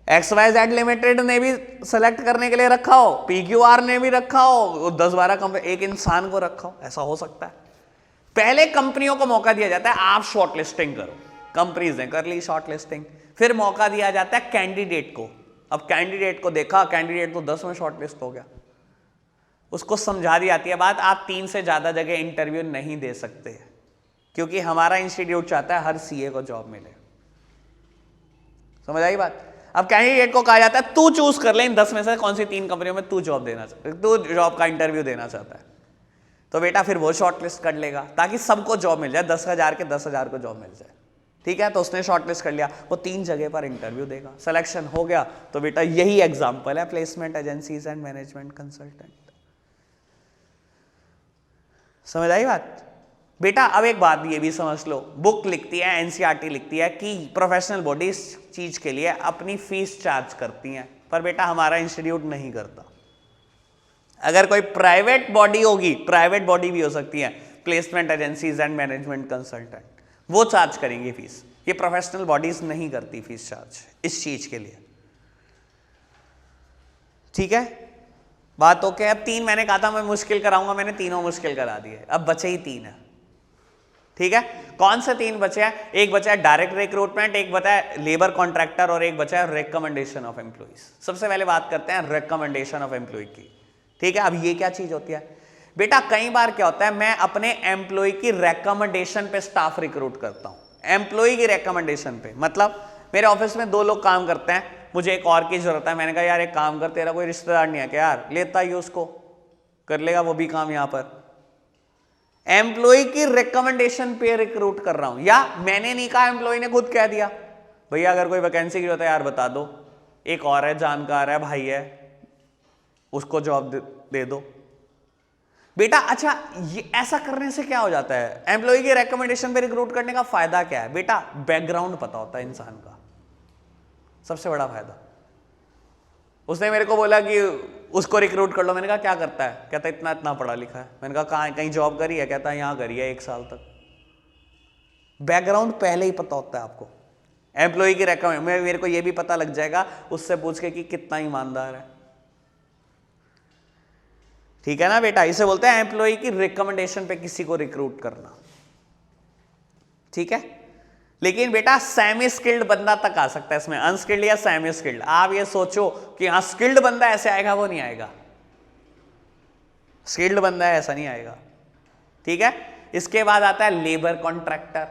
Speaker 1: XYZ लिमिटेड ने भी सेलेक्ट करने के लिए रखा हो, PQR ने भी रखा हो, 10-12 कंपनी, एक इंसान को रखा हो, ऐसा हो सकता है। पहले कंपनियों को मौका दिया जाता है आप शॉर्टलिस्टिंग करो, कंपनीज ने कर ली शॉर्टलिस्टिंग, फिर मौका दिया जाता है कैंडिडेट को। अब कैंडिडेट को देखा, कैंडिडेट तो 10 में शॉर्टलिस्ट हो गया, उसको समझा दी जाती है बात, आप 3 से ज्यादा जगह इंटरव्यू नहीं दे सकते, क्योंकि हमारा इंस्टीट्यूट चाहता है हर सीए को जॉब मिले। समझ आई बात? अब कैंडिडेट को कहा जाता है तू चूज कर ले इन 10 में से कौन सी 3 कंपनियों में तू जॉब का इंटरव्यू देना चाहता है। तो बेटा फिर वो शॉर्टलिस्ट कर लेगा ताकि सबको जॉब मिल जाए, 10,000 के 10,000 को जॉब मिल जाए। ठीक है, तो उसने शॉर्टलिस्ट कर लिया, वो 3 जगह पर इंटरव्यू देगा, सिलेक्शन हो गया तो बेटा यही एग्जांपल है placement agencies and management consultant. समझ आई बात? बेटा अब एक बात ये भी समझ लो, बुक लिखती है, एनसीईआरटी लिखती है कि प्रोफेशनल बॉडी इस चीज के लिए अपनी फीस चार्ज करती हैं, पर बेटा हमारा इंस्टीट्यूट नहीं करता। अगर कोई प्राइवेट बॉडी होगी, प्राइवेट बॉडी भी हो सकती है, placement agencies and management consultant, वो चार्ज करेंगे फीस। ये प्रोफेशनल बॉडीज नहीं करती फीस चार्ज इस चीज के लिए। ठीक है, बात ओके। अब 3 मैंने कहा था मैं मुश्किल कराऊंगा, मैंने तीनों मुश्किल करा दिए, अब बचे ही 3 है। ठीक है, कौन से 3 बचे हैं? एक बचा है डायरेक्ट रिक्रूटमेंट, एक बचा है लेबर कॉन्ट्रैक्टर और एक बचा है रिकमेंडेशन ऑफ एम्प्लॉइज। सबसे पहले बात करते हैं रिकमेंडेशन ऑफ एम्प्लॉय की। ठीक है, अब ये क्या चीज होती है बेटा? कई बार क्या होता है, मैं अपने एम्प्लॉय की रिकमेंडेशन पे स्टाफ रिक्रूट करता हूं। एम्प्लॉय की रिकमेंडेशन पे मतलब मेरे ऑफिस में 2 लोग काम करते हैं, मुझे एक और की जरूरत है, मैंने कहा यार एक काम कर, तेरा कोई रिश्तेदार नहीं है क्या यार, लेता ही उसको, कर लेगा वो भी काम यहां पर। एम्प्लॉय की रिकमेंडेशन पे रिक्रूट कर रहा हूं, या मैंने नहीं कहा, एम्प्लॉय ने खुद कह दिया भैया अगर कोई वैकेंसी की जरूरत है यार बता दो, एक और है जानकार है भाई है, उसको जॉब दे दो बेटा। अच्छा, ये ऐसा करने से क्या हो जाता है? एम्प्लॉय की रिकमेंडेशन पे रिक्रूट करने का फायदा क्या है बेटा? बैकग्राउंड पता होता है इंसान का, सबसे बड़ा फायदा। उसने मेरे को बोला कि उसको रिक्रूट कर लो, मैंने कहा क्या करता है? कहता इतना इतना पढ़ा लिखा है। मैंने कहा कहाँ, कहीं जॉब करी है? कहता यहां करी है 1 साल तक। बैकग्राउंड पहले ही पता होता है आपको। एम्प्लॉय की रिकमेंड मेरे को यह भी पता लग जाएगा उससे पूछ के कि कितना ईमानदार है। ठीक है ना बेटा, इसे बोलते हैं एम्प्लॉय की रिकमेंडेशन पे किसी को रिक्रूट करना। ठीक है, लेकिन बेटा सेमी स्किल्ड बंदा तक आ सकता है इसमें, अनस्किल्ड या सेमी स्किल्ड। आप ये सोचो कि हाँ स्किल्ड बंदा ऐसे आएगा, वो नहीं आएगा। स्किल्ड बंदा है ऐसा नहीं आएगा। ठीक है, इसके बाद आता है लेबर कॉन्ट्रैक्टर।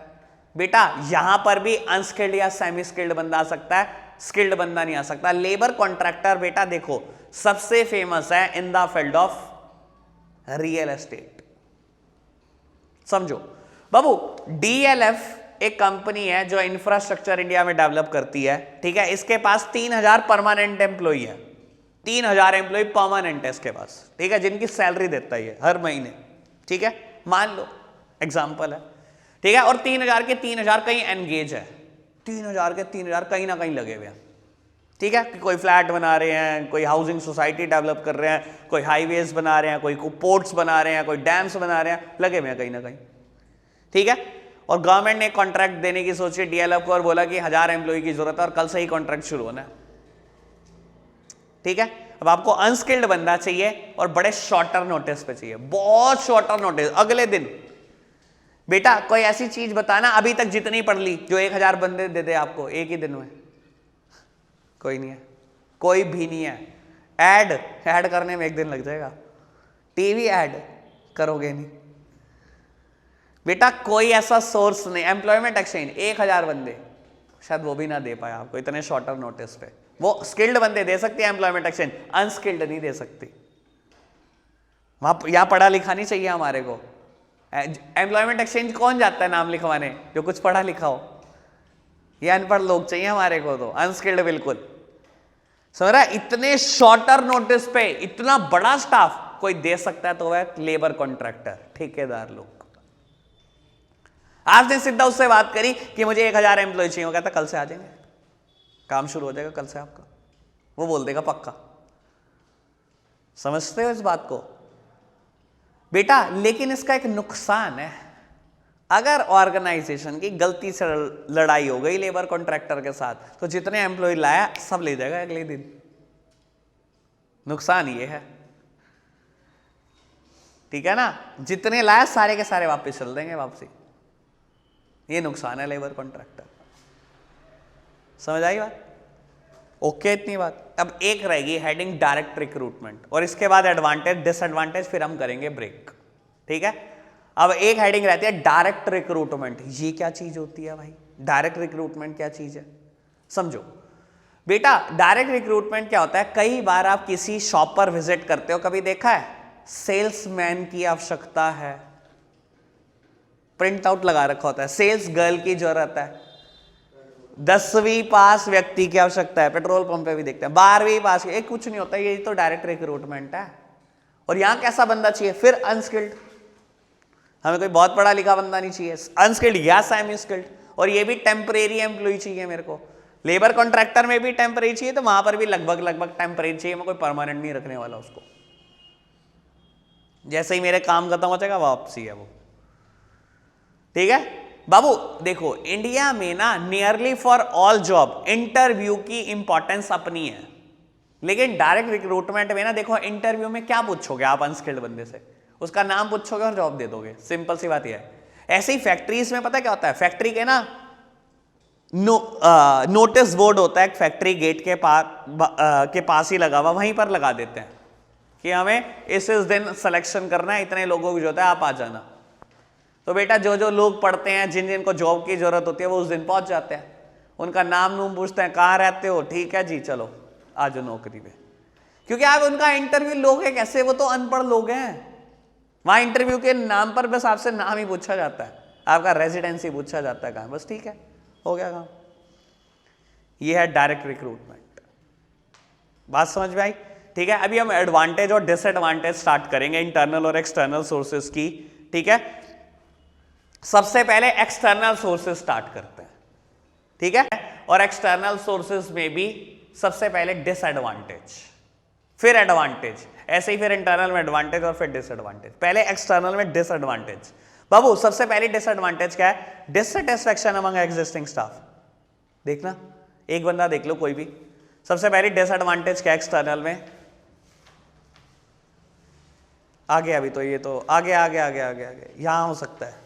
Speaker 1: बेटा यहां पर भी अनस्किल्ड या सेमी स्किल्ड बंदा आ सकता है, स्किल्ड बंदा नहीं आ सकता। लेबर कॉन्ट्रैक्टर बेटा देखो सबसे फेमस है in the field of real estate. समझो बाबू, डीएलएफ एक कंपनी है जो इंफ्रास्ट्रक्चर इंडिया में डेवलप करती है। ठीक है, इसके पास 3,000 परमानेंट एम्प्लॉय है, 3,000 एम्प्लॉय परमानेंट है इसके पास। ठीक है, जिनकी सैलरी देता है हर महीने। ठीक है, मान लो एग्जांपल है। ठीक है, और 3,000 के 3,000 कहीं एंगेज है, 3,000 के 3,000 कहीं ना कहीं लगे हुए हैं। ठीक है, कि कोई फ्लैट बना रहे हैं, कोई हाउसिंग सोसाइटी डेवलप कर रहे हैं, कोई हाईवेज बना रहे हैं, कोई पोर्ट्स बना रहे हैं, कोई डैम्स बना रहे हैं, लगे हुए हैं कहीं ना कहीं। ठीक है, और गवर्नमेंट ने कॉन्ट्रैक्ट देने की सोची डीएलएफ को और बोला कि 1000 एम्प्लॉय की जरूरत है और कल से ही कॉन्ट्रैक्ट शुरू होना है। ठीक है, अब आपको अनस्किल्ड बंदा चाहिए और बड़े शॉर्टर नोटिस पे चाहिए, बहुत शॉर्टर नोटिस, अगले दिन। बेटा कोई ऐसी चीज बताना अभी तक जितनी पढ़ ली जो 1000 बंदे दे दे आपको एक ही दिन में। कोई नहीं है, कोई भी नहीं है। ऐड करने में 1 दिन लग जाएगा, टीवी ऐड करोगे नहीं बेटा। कोई ऐसा सोर्स नहीं, एम्प्लॉयमेंट एक्सचेंज 1000 बंदे, शायद वो भी ना दे पाए आपको इतने शॉर्टर नोटिस पे। वो स्किल्ड बंदे दे सकती है एम्प्लॉयमेंट एक्सचेंज, अनस्किल्ड नहीं दे सकती। वहां यहां पढ़ा लिखा नहीं चाहिए हमारे को। एम्प्लॉयमेंट एक्सचेंज कौन जाता है नाम लिखवाने? जो कुछ पढ़ा लिखा हो। ये अनपढ़ लोग चाहिए हमारे को, तो अनस्किल्ड बिल्कुल। समझ रहा है? इतने शॉर्टर नोटिस पे इतना बड़ा स्टाफ कोई दे सकता है तो वह लेबर कॉन्ट्रैक्टर, ठेकेदार लोग। आपने सीधा उससे बात करी कि मुझे 1000 एम्प्लॉय चाहिए, वो कहता कल से आ जाएंगे, काम शुरू हो जाएगा कल से आपका, वो बोल देगा पक्का। समझते हो इस बात को बेटा? लेकिन इसका एक नुकसान है, अगर ऑर्गेनाइजेशन की गलती से लड़ाई हो गई लेबर कॉन्ट्रैक्टर के साथ तो जितने एम्प्लॉय लाया सब ले जाएगा अगले दिन। नुकसान ये है। ठीक है ना, जितने लाया सारे के सारे वापस चल देंगे वापसी। ये नुकसान है लेबर कॉन्ट्रैक्टर। समझ आई बात? ओके, इतनी बात। अब एक रहेगी हेडिंग डायरेक्ट रिक्रूटमेंट, और इसके बाद एडवांटेज डिसएडवांटेज फिर हम करेंगे ब्रेक। ठीक है, अब एक हेडिंग रहती है डायरेक्ट रिक्रूटमेंट। ये क्या चीज होती है भाई? डायरेक्ट रिक्रूटमेंट क्या चीज है समझो बेटा। डायरेक्ट रिक्रूटमेंट क्या होता है? कई बार आप किसी शॉप पर विजिट करते हो, कभी देखा है सेल्समैन की आवश्यकता है, प्रिंट आउट लगा रखा होता है, सेल्स गर्ल की जरूरत है, 10वीं पास व्यक्ति की आवश्यकता है, पेट्रोल पंप पे भी देखते हैं 12वीं पास, एक कुछ नहीं होता, ये तो डायरेक्ट रिक्रूटमेंट है। और यहां कैसा बंदा चाहिए? फिर अनस्किल्ड, हमें कोई बहुत पढ़ा लिखा बंदा नहीं चाहिए, अनस्किल्ड या सेमी स्किल्ड, और ये भी टेम्परेरी एम्प्लॉय चाहिए मेरे को। लेबर कॉन्ट्रैक्टर में भी टेम्परेरी चाहिए, तो वहां पर भी लगभग टेम्परेरी चाहिए, मैं कोई परमानेंट नहीं रखने वाला उसको। जैसे ही मेरे काम खत्म हो जाएगा वापसी है वो, ठीक है बाबू। देखो इंडिया में ना nearly for all job interview की इंपॉर्टेंस अपनी है, लेकिन डायरेक्ट रिक्रूटमेंट में ना देखो इंटरव्यू में क्या पूछोगे आप अनस्किल्ड बंदे से? उसका नाम पूछोगे और जॉब दे दोगे, सिंपल सी बात यह है। ऐसे ही फैक्ट्रीज में पता क्या होता है? फैक्ट्री के ना नोटिस बोर्ड होता है फैक्ट्री गेट के पास ही लगा हुआ, वहीं पर लगा देते हैं कि हमें इस दिन सिलेक्शन करना है, इतने लोगों की जरूरत है, आप आ जाना। तो बेटा जो जो लोग पढ़ते हैं, जिन जिनको जॉब की जरूरत होती है, वो उस दिन पहुंच जाते हैं, उनका नाम नूम पूछते हैं, कहाँ रहते हो, ठीक है जी चलो आ जाओ नौकरी पे। क्योंकि आप उनका इंटरव्यू लोग हैं कैसे? वो तो अनपढ़ लोग हैं। वहां इंटरव्यू के नाम पर बस आपसे नाम ही पूछा जाता है, आपका रेजिडेंसी पूछा जाता है, कहाँ, बस ठीक है हो गया काम। ये है डायरेक्ट रिक्रूटमेंट। बात समझ में आई? ठीक है, अभी हम एडवांटेज और डिसएडवांटेज स्टार्ट करेंगे इंटरनल और एक्सटर्नल सोर्सेज की। ठीक है, सबसे पहले एक्सटर्नल सोर्सेज स्टार्ट करते हैं, ठीक है। और एक्सटर्नल सोर्सेज में भी सबसे पहले डिसएडवांटेज, फिर एडवांटेज, ऐसे ही फिर इंटरनल में एडवांटेज और फिर डिसएडवांटेज। पहले एक्सटर्नल में डिसएडवांटेज। बाबू सबसे पहले डिसएडवांटेज क्या है? Dissatisfaction among existing staff. देखना एक बंदा देख लो कोई भी, सबसे पहले डिसएडवांटेज क्या एक्सटर्नल में? आगे अभी तो ये तो आगे आगे आगे आगे आगे यहां हो सकता है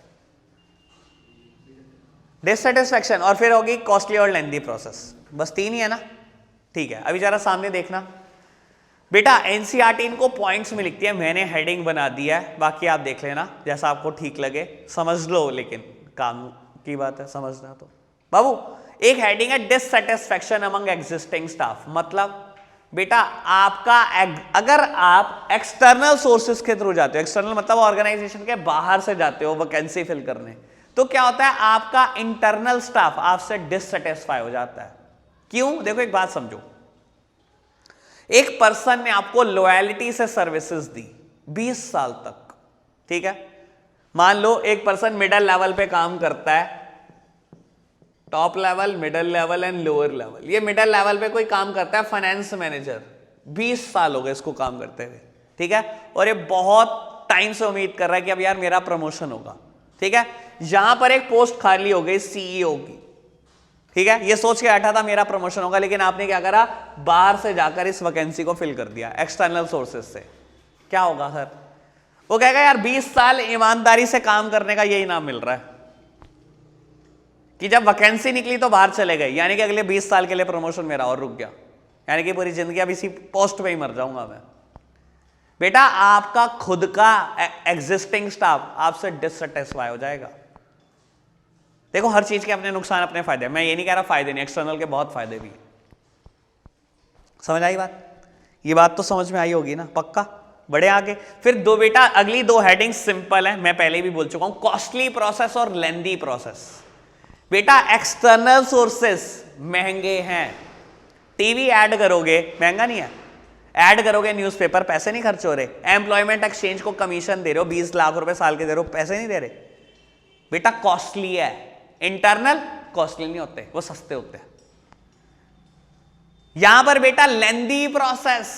Speaker 1: डिससैटिस्फैक्शन, और फिर होगी कॉस्टली और लेंथी प्रोसेस। बस तीन ही है ना, ठीक है। अभी जरा सामने देखना बेटा, एनसीईआरटी इनको पॉइंट्स में लिखती है, मैंने हेडिंग बना दिया है, बाकी आप देख लेना जैसा आपको ठीक लगे, समझ लो, लेकिन काम की बात है समझना। तो बाबू एक हेडिंग है डिससैटिस्फैक्शन अमंग एग्जिस्टिंग स्टाफ। मतलब बेटा आपका अगर आप एक्सटर्नल सोर्सेज के थ्रू जाते हो, एक्सटर्नल मतलब ऑर्गेनाइजेशन के बाहर से जाते हो वैकेंसी फिल करने, तो क्या होता है आपका इंटरनल स्टाफ आपसे डिससैटिस्फाई हो जाता है। क्यों? देखो एक बात समझो, एक पर्सन ने आपको लॉयल्टी से सर्विसेज दी 20 साल तक, ठीक है। मान लो एक पर्सन मिडिल लेवल पे काम करता है, top level, middle level and lower level. ये मिडिल लेवल पे कोई काम करता है फाइनेंस मैनेजर, 20 साल हो गए इसको काम करते हुए, ठीक है। और ये बहुत टाइम से उम्मीद कर रहा है कि अब यार मेरा प्रमोशन होगा, ठीक है। यहां पर एक पोस्ट खाली हो गई सीईओ की, ठीक है। ये सोच के बैठा था मेरा प्रमोशन होगा, लेकिन आपने क्या करा, बाहर से जाकर इस वैकेंसी को फिल कर दिया एक्सटर्नल सोर्सेज से। क्या होगा सर? वो कहेगा यार 20 साल ईमानदारी से काम करने का यही नाम मिल रहा है कि जब वैकेंसी निकली तो बाहर चले गए, यानी कि अगले 20 साल के लिए प्रमोशन मेरा और रुक गया, यानी कि पूरी जिंदगी अब इसी पोस्ट पे ही मर जाऊंगा मैं। बेटा आपका खुद का एग्जिस्टिंग स्टाफ आपसे डिससैटिस्फाई हो जाएगा। देखो हर चीज के अपने नुकसान अपने फायदे, मैं ये नहीं कह रहा फायदे नहीं, एक्सटर्नल के बहुत फायदे भी। समझ आई बात? ये बात तो समझ में आई होगी ना, पक्का। बड़े आगे फिर दो बेटा, अगली दो हेडिंग सिंपल है, मैं पहले भी बोल चुका हूं, कॉस्टली प्रोसेस और लेंदी प्रोसेस। बेटा एक्सटर्नल सोर्सेस महंगे हैं, टीवी ऐड करोगे महंगा नहीं है, ऐड करोगे न्यूज़पेपर, पैसे नहीं खर्च हो रहे, एम्प्लॉयमेंट एक्सचेंज को कमीशन दे रहे हो 20 लाख रुपए साल के दे रहे हो, पैसे नहीं दे रहे, बेटा कॉस्टली है। इंटरनल कॉस्टली नहीं होते, वो सस्ते होते हैं। यहां पर बेटा लेंदी प्रोसेस,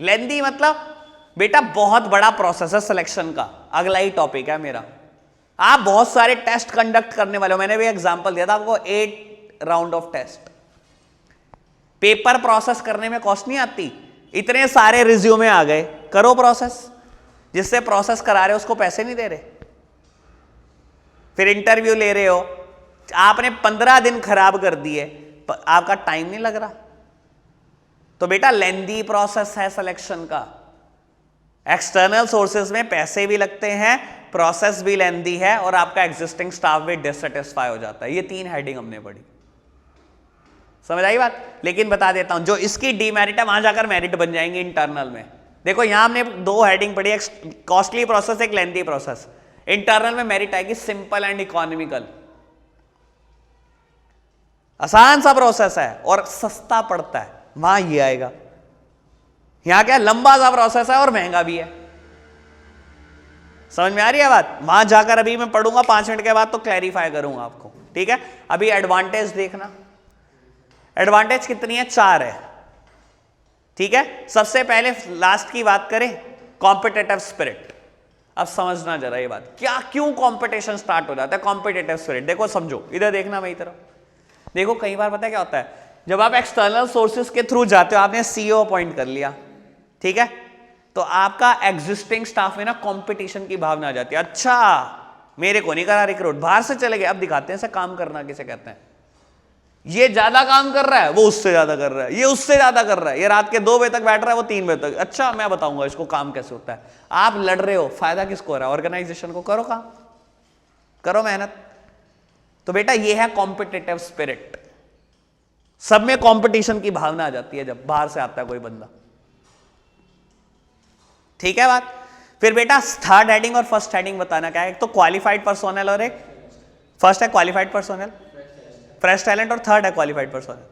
Speaker 1: लेंदी मतलब बेटा बहुत बड़ा प्रोसेस है सिलेक्शन का, अगला ही टॉपिक है मेरा। आप बहुत सारे टेस्ट कंडक्ट करने वाले हो, मैंने भी एग्जांपल दिया था आपको, 8 round of test. Paper process करने में कॉस्ट नहीं आती, इतने सारे रिज्यूमे आ गए, करो प्रोसेस, जिससे प्रोसेस करा रहे हो उसको पैसे नहीं दे रहे, फिर इंटरव्यू ले रहे हो, आपने 15 दिन खराब कर दिए, आपका टाइम नहीं लग रहा, तो बेटा लेंदी प्रोसेस है सिलेक्शन का। एक्सटर्नल सोर्सेज में पैसे भी लगते हैं, प्रोसेस भी लेंदी है और आपका एग्जिस्टिंग स्टाफ भी डिससेटिस्फाई हो जाता है। ये 3 हेडिंग हमने पढ़ी, समझ आई बात। लेकिन बता देता हूं, जो इसकी डीमेरिट है वहां जाकर मेरिट बन जाएंगे इंटरनल में। देखो यहां हमने 2 हेडिंग पढ़ी, एक कॉस्टली प्रोसेस, एक लेंथी प्रोसेस। इंटरनल में मेरिट आएगी सिंपल एंड इकोनॉमिकल। आसान सा प्रोसेस है और सस्ता पड़ता है, वहां ये आएगा। यहां क्या लंबा सा प्रोसेस है और महंगा भी है। समझ में आ रही है बात। वहां जाकर अभी मैं पढ़ूंगा 5 मिनट के बाद तो क्लैरिफाई करूंगा आपको, ठीक है। अभी एडवांटेज देखना, एडवांटेज कितनी है, 4 है, ठीक है। सबसे पहले लास्ट की बात करें, कॉम्पिटिटिव स्पिरिट। अब समझना जरा ये बात, क्या क्यों कंपटीशन स्टार्ट हो जाता है, कॉम्पिटिटिव स्पिरिट। देखो समझो, इधर देखना मेरी तरफ। देखो कई बार पता है क्या होता है, जब आप एक्सटर्नल सोर्सेज के थ्रू जाते हो, आपने सीईओ अपॉइंट कर लिया, ठीक है, तो आपका एग्जिस्टिंग स्टाफ में ना कंपटीशन की भावना आ जाती है। अच्छा मेरे को नहीं करा रिक्रूट, बाहर से चले गए, अब दिखाते हैं काम करना किसे कहते हैं। ये ज्यादा काम कर रहा है, वो उससे ज्यादा कर रहा है, ये उससे ज्यादा कर रहा है, ये रात के 2 बजे तक बैठ रहा है, वो 3 बजे तक। अच्छा मैं बताऊंगा इसको काम कैसे होता है। आप लड़ रहे हो, फायदा किसको हो रहा है, ऑर्गेनाइजेशन को। करो काम, करो मेहनत। तो बेटा ये है कॉम्पिटिटिव स्पिरिट। सब में कंपटीशन की भावना आ जाती है जब बाहर से आता है कोई बंदा, ठीक है बात। फिर बेटा थर्ड हेडिंग और फर्स्ट हेडिंग बताना क्या है। एक तो क्वालिफाइड पर्सोनल और एक फर्स्ट है क्वालिफाइड पर्सोनल, फ्रेश टैलेंट, और थर्ड है क्वालिफाइड पर्सोनल,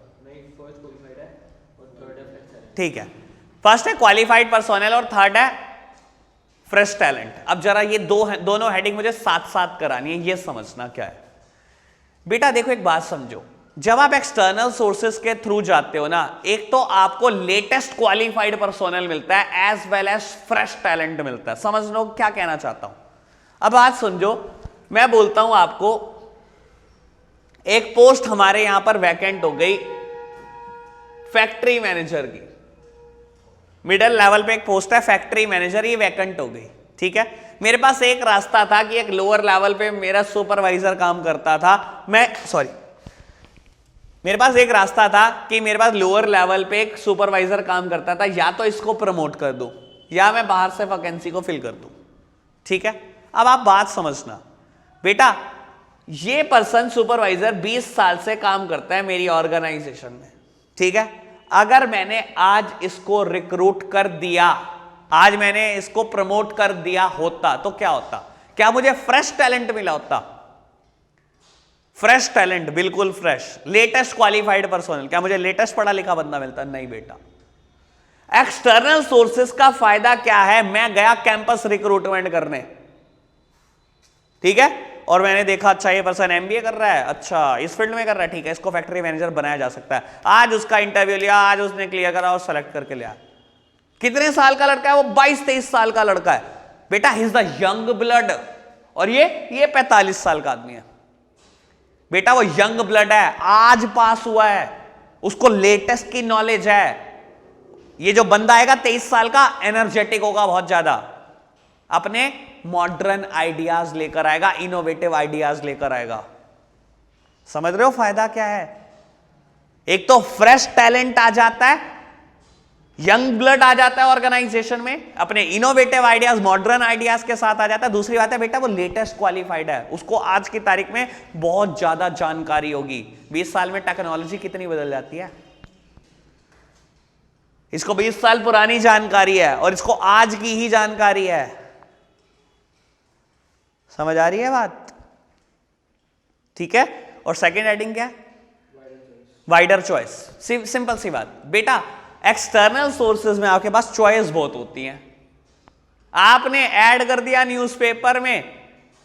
Speaker 1: ठीक है। फर्स्ट है क्वालिफाइड पर्सोनल और थर्ड है फ्रेश टैलेंट। अब जरा ये दोनों हेडिंग मुझे साथ साथ करानी है, ये समझना क्या है बेटा। देखो एक बात समझो, जब आप एक्सटर्नल सोर्सेस के थ्रू जाते हो ना, एक तो आपको लेटेस्ट क्वालिफाइड पर्सोनल मिलता है as well as fresh talent मिलता है। समझ लो क्या कहना चाहता हूं। अब बात समझो, मैं बोलता हूं आपको एक पोस्ट हमारे यहां पर वैकेंट हो गई फैक्ट्री मैनेजर की, मिडिल लेवल पे एक पोस्ट है फैक्ट्री मैनेजर, ये वैकेंट हो गई, ठीक है। मेरे पास एक रास्ता था कि एक लोअर लेवल पे मेरा सुपरवाइजर काम करता था, मेरे पास एक रास्ता था कि मेरे पास लोअर लेवल पे एक सुपरवाइजर काम करता था, या तो इसको प्रमोट कर दूं या मैं बाहर से वैकेंसी को फिल कर दूं, ठीक है। अब आप बात समझना बेटा, ये पर्सन सुपरवाइजर 20 साल से काम करता है मेरी ऑर्गेनाइजेशन में, ठीक है। अगर मैंने आज इसको रिक्रूट कर दिया, आज मैंने इसको प्रमोट कर दिया होता तो क्या होता, क्या मुझे फ्रेश टैलेंट मिला होता, फ्रेश टैलेंट, बिल्कुल फ्रेश, लेटेस्ट क्वालिफाइड पर्सोनल, क्या मुझे लेटेस्ट पढ़ा लिखा बंदा मिलता, नहीं बेटा। एक्सटर्नल सोर्सेस का फायदा क्या है, मैं गया कैंपस रिक्रूटमेंट करने, ठीक है, और मैंने देखा अच्छा ये पर्सन एमबीए कर रहा है, अच्छा इस फील्ड में कर रहा है, ठीक है, इसको फैक्ट्री मैनेजर बनाया जा सकता है। आज उसका इंटरव्यू लिया, आज उसने क्लियर करा और सेलेक्ट करके लिया। कितने साल का लड़का है वो, 22-23 साल का लड़का है बेटा, he is the young blood, और ये 45 साल का आदमी है बेटा, वो यंग ब्लड है, आज पास हुआ है, उसको लेटेस्ट की नॉलेज है। ये जो बंदा आएगा 23 साल का, एनर्जेटिक होगा बहुत ज्यादा, अपने मॉडर्न आइडियाज लेकर आएगा, इनोवेटिव आइडियाज लेकर आएगा। समझ रहे हो फायदा क्या है। एक तो फ्रेश टैलेंट आ जाता है, यंग ब्लड आ जाता है ऑर्गेनाइजेशन में, अपने इनोवेटिव आइडियाज, मॉडर्न आइडियाज के साथ आ जाता है। दूसरी बात है बेटा, वो लेटेस्ट क्वालिफाइड है, उसको आज की तारीख में बहुत ज्यादा जानकारी होगी। 20 साल में टेक्नोलॉजी कितनी बदल जाती है, इसको 20 साल पुरानी जानकारी है और इसको आज की ही जानकारी है। समझ आ रही है बात, ठीक है। और सेकेंड हेडिंग क्या है, वाइडर चॉइस। सिंपल सी बात बेटा, एक्सटर्नल सोर्सेज में आपके पास चॉइस बहुत होती है। आपने ऐड कर दिया न्यूज़पेपर में,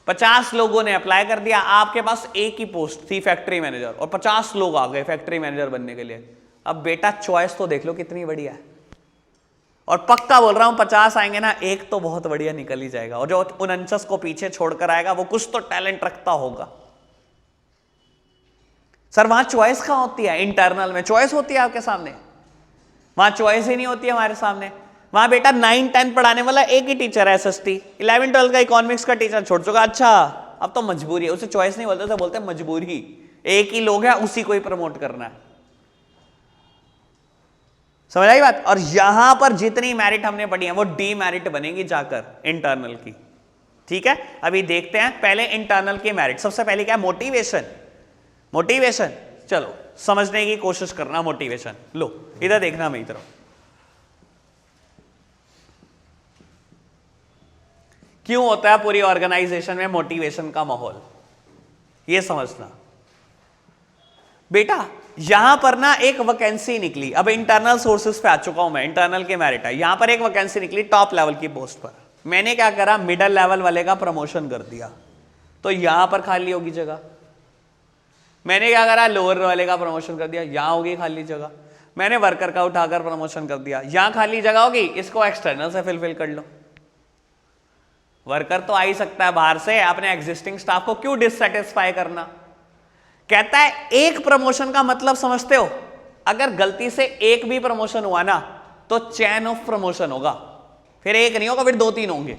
Speaker 1: 50 लोगों ने अप्लाई कर दिया, आपके पास एक ही पोस्ट थी फैक्ट्री मैनेजर, और 50 लोग आ गए फैक्ट्री मैनेजर बनने के लिए। अब बेटा चॉइस तो देख लो कितनी बढ़िया है, और पक्का बोल रहा हूं 50 आएंगे ना, एक तो बहुत बढ़िया निकल ही जाएगा, और जो 49 को पीछे छोड़कर आएगा वो कुछ तो टैलेंट रखता होगा। सर वहां चॉइस कहां होती है, इंटरनल में चॉइस होती है आपके सामने, वहां चॉइस ही नहीं होती है हमारे सामने। वहां बेटा 9-10 पढ़ाने वाला एक ही टीचर है, SST, 11-12 का इकोनॉमिक्स का टीचर छोड़ चुका। अच्छा अब तो मजबूरी है, उसे चॉइस नहीं बोलते, उसे बोलते हैं मजबूरी। एक ही लोग है, उसी को ही प्रमोट करना है। समझ आई बात। और यहां पर जितनी मेरिट हमने पढ़ी है वो डीमेरिट बनेगी जाकर इंटरनल की। ठीक है, अभी देखते हैं पहले इंटरनल की मेरिट। सबसे पहले क्या है? मोटिवेशन। मोटिवेशन, चलो समझने की कोशिश करना। मोटिवेशन लो, इधर देखना मेरी तरफ। क्यों होता है पूरी ऑर्गेनाइजेशन में मोटिवेशन का माहौल, ये समझना बेटा। यहां पर ना एक वैकेंसी निकली, अब इंटरनल सोर्सेस पे आ चुका हूं मैं, इंटरनल के मेरिट है। यहां पर एक वैकेंसी निकली टॉप लेवल की पोस्ट पर। मैंने क्या करा, मिडिल लेवल वाले का प्रमोशन कर दिया, तो यहां पर खाली होगी जगह। मैंने क्या करा, लोअर वाले का प्रमोशन कर दिया, यहां होगी खाली जगह। मैंने वर्कर का उठाकर प्रमोशन कर दिया, यहां खाली जगह होगी, इसको एक्सटर्नल से फिल कर लो। वर्कर तो आ ही सकता है बाहर से, अपने एग्जिस्टिंग स्टाफ को क्यों डिससेटिस्फाई करना। कहता है एक प्रमोशन का मतलब समझते हो, अगर गलती से एक भी प्रमोशन हुआ ना तो चैन ऑफ प्रमोशन होगा, फिर एक नहीं होगा, फिर 2-3 होंगे,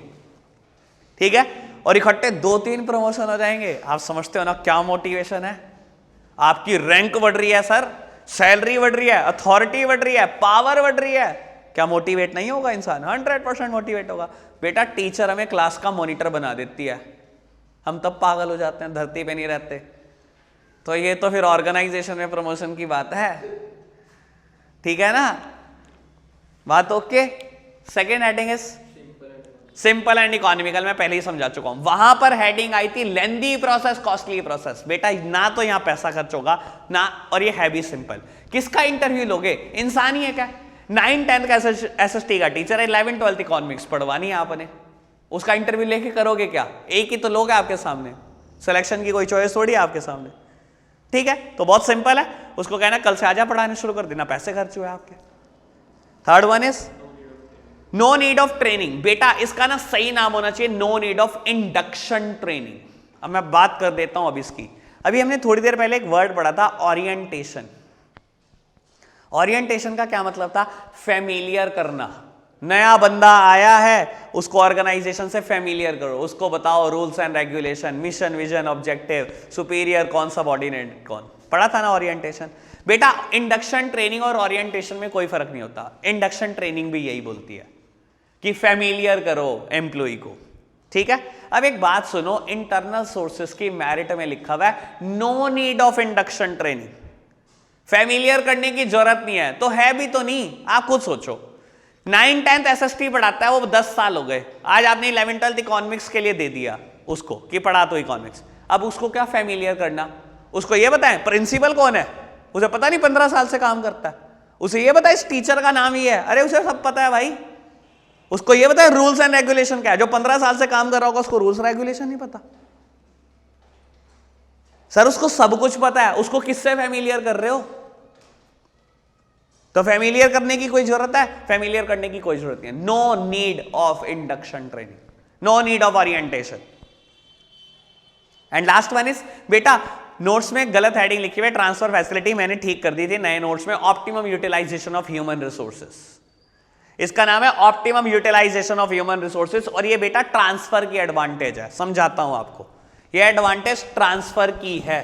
Speaker 1: ठीक है, और इकट्ठे 2-3 प्रमोशन हो जाएंगे। आप समझते हो ना क्या मोटिवेशन है। आपकी रैंक बढ़ रही है सर, सैलरी बढ़ रही है, अथॉरिटी बढ़ रही है, पावर बढ़ रही है, क्या मोटिवेट नहीं होगा इंसान? 100% मोटिवेट होगा। बेटा टीचर हमें क्लास का मॉनिटर बना देती है, हम तब पागल हो जाते हैं, धरती पे नहीं रहते। तो ये तो फिर ऑर्गेनाइजेशन में प्रमोशन की बात है, ठीक है ना, बात okay. Second heading is simple and economical, मैं पहले ही समझा चुका हूं। वहां पर हेडिंग आई थी लेंदी प्रोसेस, कॉस्टली प्रोसेस। बेटा ना तो यहां पैसा खर्च होगा ना, और ये है भी सिंपल। किसका इंटरव्यू लोगे? इंसान ही है क्या? 9-10 का एसएसटी का टीचर है, 11-12 इकोनॉमिक्स पढ़वानी है आपने, उसका इंटरव्यू लेके करोगे क्या? एक ही तो लोग है आपके सामने, सिलेक्शन की कोई चॉइस थोड़ी है आपके सामने, ठीक है। तो बहुत सिंपल है, उसको कहना कल से आजा पढ़ाने शुरू कर देना, पैसे खर्च हुए आपके। Third one is no need of training. बेटा इसका ना सही नाम होना चाहिए no need of induction training. अब मैं बात कर देता हूं अब इसकी। अभी हमने थोड़ी देर पहले एक वर्ड पढ़ा था, ओरिएंटेशन। ओरिएंटेशन का क्या मतलब था? फैमिलियर करना। नया बंदा आया है, उसको ऑर्गेनाइजेशन से फैमिलियर करो, उसको बताओ rules and regulation, mission, vision, objective, superior कौन, सबऑर्डिनेट कौन। पढ़ा था ना ओरिएंटेशन। बेटा इंडक्शन ट्रेनिंग और ओरिएंटेशन में कोई फर्क नहीं होता। इंडक्शन ट्रेनिंग भी यही बोलती है कि फैमिलियर करो एम्प्लॉय को, ठीक है। अब एक बात सुनो, इंटरनल सोर्सेस की मेरिट में लिखा हुआ है no need of induction training. Familiar करने की जरूरत नहीं है, तो है भी तो नहीं। आप खुद सोचो, 9-10 एसएसटी पढ़ाता है, वो 10 साल हो गए, आज आपने 11-12 इकोनॉमिक्स के लिए दे दिया उसको कि पढ़ा तो इकोनॉमिक्स, अब उसको क्या फैमिलियर करना? उसको ये बताएं प्रिंसिपल कौन है, उसे पता नहीं, 15 साल से काम करता है, उसे ये बताए इस टीचर का नाम ये है, अरे उसे सब पता है भाई। उसको ये बताए रूल्स एंड रेगुलेशन क्या है, जो 15 साल से काम कर रहा होगा उसको रूल्स रेगुलेशन नहीं पता। सर उसको सब कुछ पता है, उसको किससे फैमिलियर कर रहे हो? तो फैमिलियर करने की कोई जरूरत है? फैमिलियर करने की कोई जरूरत नहीं है। No need of induction training, no need of orientation. And last one is, बेटा नोट्स में गलत हेडिंग लिखी हुई है, ट्रांसफर फैसिलिटी मैंने ठीक कर दी थी नए नोट्स में, optimum utilization of human resources. इसका नाम है optimum utilization of human resources. और ये बेटा ट्रांसफर की एडवांटेज है, समझाता हूं आपको। ये एडवांटेज ट्रांसफर की है।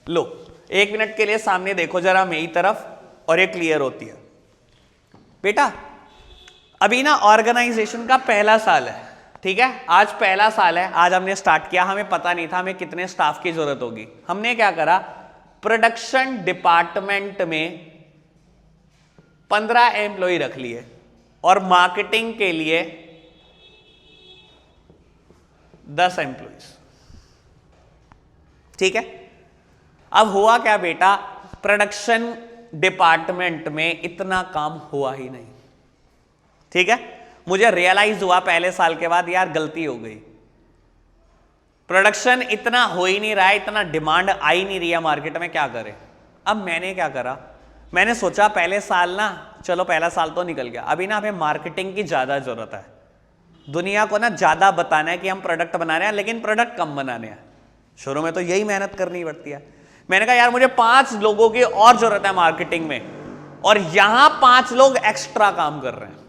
Speaker 1: लो 1 मिनट के लिए सामने देखो जरा मेरी तरफ, और ये क्लियर होती है। बेटा अभी ना ऑर्गेनाइजेशन का पहला साल है, ठीक है, आज पहला साल है, आज हमने स्टार्ट किया, हमें पता नहीं था हमें कितने स्टाफ की जरूरत होगी। हमने क्या करा, प्रोडक्शन डिपार्टमेंट में 15 एम्प्लॉय रख लिए और मार्केटिंग के लिए 10 एम्प्लॉयज, ठीक है। अब हुआ क्या बेटा, प्रोडक्शन डिपार्टमेंट में इतना काम हुआ ही नहीं, ठीक है। मुझे रियलाइज हुआ पहले साल के बाद यार गलती हो गई, प्रोडक्शन इतना हो ही नहीं रहा है, इतना डिमांड आ ही नहीं रही है मार्केट में, क्या करें। अब मैंने क्या करा, मैंने सोचा पहले साल ना, चलो पहला साल तो निकल गया, अभी ना हमें मार्केटिंग की ज्यादा जरूरत है। दुनिया को ना ज्यादा बताना है कि हम प्रोडक्ट बना रहे हैं, लेकिन प्रोडक्ट कम बनाने हैं। शुरू में तो यही मेहनत करनी पड़ती है। मैंने कहा यार मुझे 5 लोगों की और जरूरत है मार्केटिंग में, और यहां 5 लोग एक्स्ट्रा काम कर रहे हैं।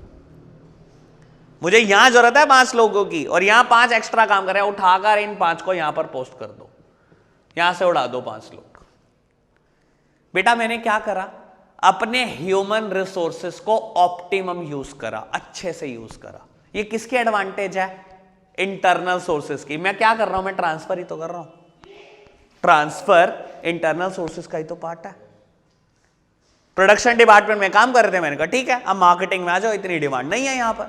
Speaker 1: मुझे यहां जरूरत है 5 लोगों की, और यहां 5 एक्स्ट्रा काम कर रहे हैं। उठाकर इन 5 को यहां पर पोस्ट कर दो, यहां से उड़ा दो 5 लोग। बेटा मैंने क्या करा, अपने ह्यूमन रिसोर्सेस को ऑप्टिमम यूज करा, अच्छे से यूज करा। ये किसकी एडवांटेज है? इंटरनल सोर्सेस की। मैं क्या कर रहा हूं, मैं ट्रांसफर ही तो कर रहा हूं। ट्रांसफर इंटरनल सोर्सेस का ही तो पार्ट है। प्रोडक्शन डिपार्टमेंट में काम कर रहे थे, मैंने कहा ठीक है अब मार्केटिंग में आ जाओ, इतनी डिमांड नहीं है यहां पर।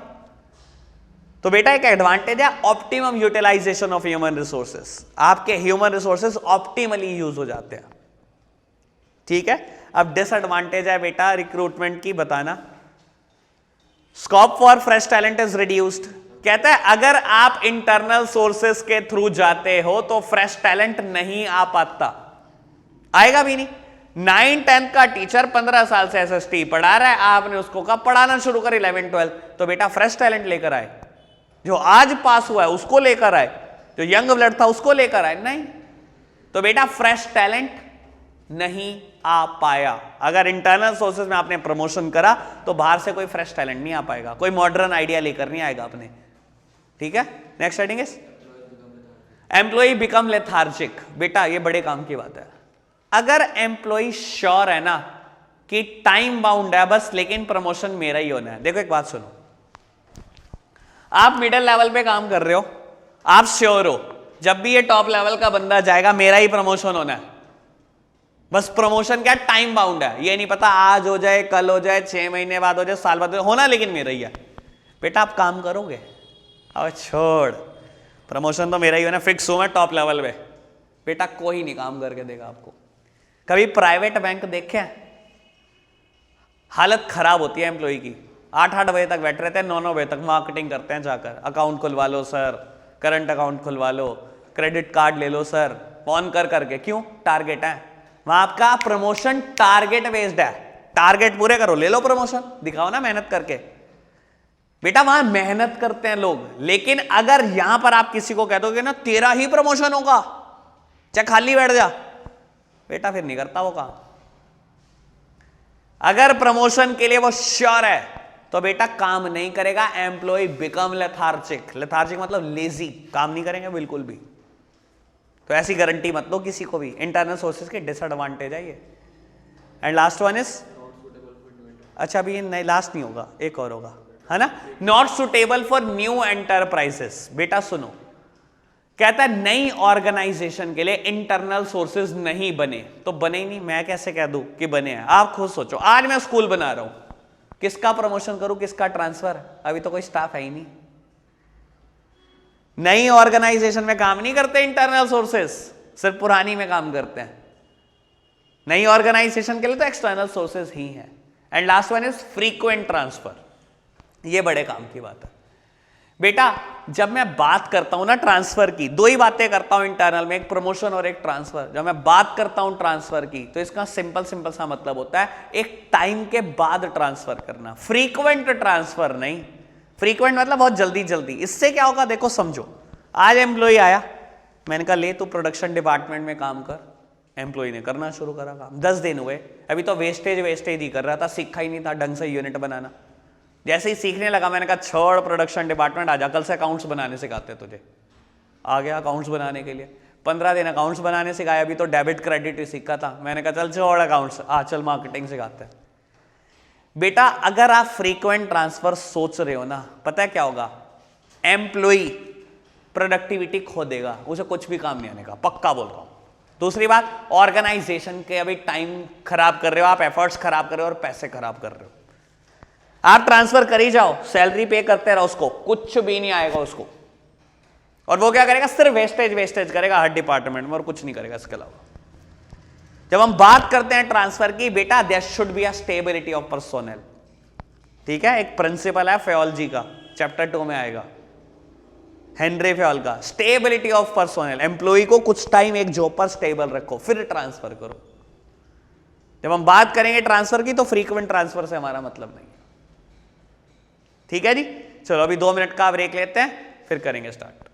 Speaker 1: तो बेटा एक एडवांटेज है optimum utilization of human resources, आपके ह्यूमन रिसोर्सेस ऑप्टिमली यूज हो जाते हैं। ठीक है, अब डिसएडवांटेज है बेटा रिक्रूटमेंट की, बताना। Scope for fresh talent is reduced. कहता है अगर आप इंटरनल सोर्सेस के थ्रू जाते हो तो फ्रेश टैलेंट नहीं आ पाता, आएगा भी नहीं। 9-10 का टीचर 15 साल से एसएसटी पढ़ा रहा है, आपने उसको कब पढ़ाना शुरू कर 11-12, तो बेटा फ्रेश टैलेंट लेकर आए, जो आज पास हुआ है उसको लेकर आए, जो यंग ब्लड था उसको लेकर आए, नहीं। तो बेटा फ्रेश टैलेंट नहीं आ पाया। अगर इंटरनल सोर्सेज में आपने प्रमोशन करा तो बाहर से कोई फ्रेश टैलेंट नहीं आ पाएगा, कोई मॉडर्न आइडिया लेकर नहीं आएगा अपने। ठीक है, next heading is employ become lethargic. बेटा ये बड़े काम की बात है। अगर एम्प्लॉय श्योर है ना कि टाइम बाउंड है बस, लेकिन प्रमोशन मेरा ही होना है। देखो एक बात सुनो, आप मिडिल लेवल पे काम कर रहे हो, आप श्योर हो जब भी ये टॉप लेवल का बंदा जाएगा मेरा ही प्रमोशन होना है, बस प्रमोशन क्या टाइम बाउंड है, ये नहीं पता आज हो जाए, कल हो जाए, 6 महीने बाद हो जाए, साल बाद हो जाए, होना लेकिन मेरा ही है। बेटा आप काम करोगे, अब छोड़ प्रमोशन तो मेरा ही होना, फिक्स हूं मैं टॉप लेवल पे। बेटा कोई नहीं काम करके देगा आपको। कभी प्राइवेट बैंक देखे, हालत खराब होती है एम्प्लॉय की, 8-8 बजे तक बैठ रहते हैं, 9-9 बजे तक मार्केटिंग करते हैं जाकर, अकाउंट खुलवा लो सर, करंट अकाउंट खुलवा लो, क्रेडिट कार्ड ले लो सर, फोन कर करके। क्यों? टारगेट है वहां, आपका प्रमोशन टारगेट बेस्ड है, टारगेट पूरे करो ले लो प्रमोशन, दिखाओ ना मेहनत करके। बेटा वहां मेहनत करते हैं लोग, लेकिन अगर यहां पर आप किसी को कह दोगे ना तेरा ही प्रमोशन होगा चाहे खाली बैठ जा, बेटा फिर नहीं करता वो काम। अगर प्रमोशन के लिए वो श्योर है तो बेटा काम नहीं करेगा। एम्प्लॉय बिकम लेथार्जिक, लेथार्जिक मतलब लेजी, काम नहीं करेंगे बिल्कुल भी। तो ऐसी गारंटी मत लो किसी को भी, इंटरनल सोर्सेज के डिसएडवांटेज है ये। एंड लास्ट वन इज, अच्छा अभी ये लास्ट नहीं होगा, एक और होगा, है ना, not suitable for new enterprises. बेटा सुनो, कहता है नई ऑर्गेनाइजेशन के लिए इंटरनल सोर्सेज नहीं बने, तो बने ही नहीं, मैं कैसे कह दूं कि बने हैं? आप खुद सोचो, आज मैं स्कूल बना रहा हूं, किसका प्रमोशन करूं, किसका ट्रांसफर? अभी तो कोई स्टाफ है ही नहीं। नई ऑर्गेनाइजेशन में काम नहीं करते इंटरनल सोर्सेस, सिर्फ पुरानी में काम करते हैं। नई ऑर्गेनाइजेशन के लिए तो एक्सटर्नल सोर्सेस ही हैं। And last one is frequent transfer, ये बड़े काम की बात है। बेटा जब मैं बात करता हूं ना ट्रांसफर की, दो ही बातें करता हूं इंटरनल में, एक प्रमोशन और एक ट्रांसफर। जब मैं बात करता हूं ट्रांसफर की तो इसका सिंपल सा मतलब होता है एक टाइम के बाद ट्रांसफर करना, फ्रीक्वेंट ट्रांसफर नहीं। फ्रीक्वेंट मतलब बहुत जल्दी जल्दी। इससे क्या होगा देखो समझो, आज एम्प्लॉय आया, मैंने कहा ले तू प्रोडक्शन डिपार्टमेंट में काम कर, एम्प्लॉय ने करना शुरू करा काम, 10 दिन हुए, अभी तो वेस्टेज ही कर रहा था, सीखा ही नहीं था ढंग से यूनिट बनाना। जैसे ही सीखने लगा मैंने कहा छोड़ प्रोडक्शन डिपार्टमेंट, आजा कल से अकाउंट्स बनाने सिखाते तुझे। आ गया अकाउंट्स बनाने के लिए, 15 दिन अकाउंट्स बनाने सिखाया, अभी तो डेबिट क्रेडिट ही सीखा था। मैंने कहा चल छोड़ अकाउंट्स, चल मार्केटिंग सिखाते हैं। बेटा अगर आप फ्रीक्वेंट ट्रांसफर सोच रहे हो ना, पता है क्या होगा, एम्प्लॉय प्रोडक्टिविटी खो देगा, उसे कुछ भी काम नहीं आने का, पक्का बोल रहा हूं। दूसरी बात, ऑर्गेनाइजेशन के अभी टाइम खराब कर रहे हो आप, एफर्ट्स खराब कर रहे हो और पैसे खराब कर रहे हो। आप ट्रांसफर कर ही जाओ, सैलरी पे करते रहो उसको, कुछ भी नहीं आएगा उसको, और वो क्या करेगा, सिर्फ वेस्टेज करेगा हर डिपार्टमेंट में और कुछ नहीं करेगा इसके अलावा। जब हम बात करते हैं ट्रांसफर की, बेटा there should be a stability of personnel. ठीक है, एक प्रिंसिपल है फयोल जी का, चैप्टर 2 में आएगा, हेनरी फयोल का, स्टेबिलिटी ऑफ पर्सोनल। एम्प्लॉय को कुछ टाइम एक जॉब पर स्टेबल रखो फिर ट्रांसफर करो। जब हम बात करेंगे ट्रांसफर की तो फ्रीक्वेंट ट्रांसफर से हमारा मतलब नहीं। ठीक है जी, चलो अभी 2 मिनट का ब्रेक लेते हैं, फिर करेंगे स्टार्ट।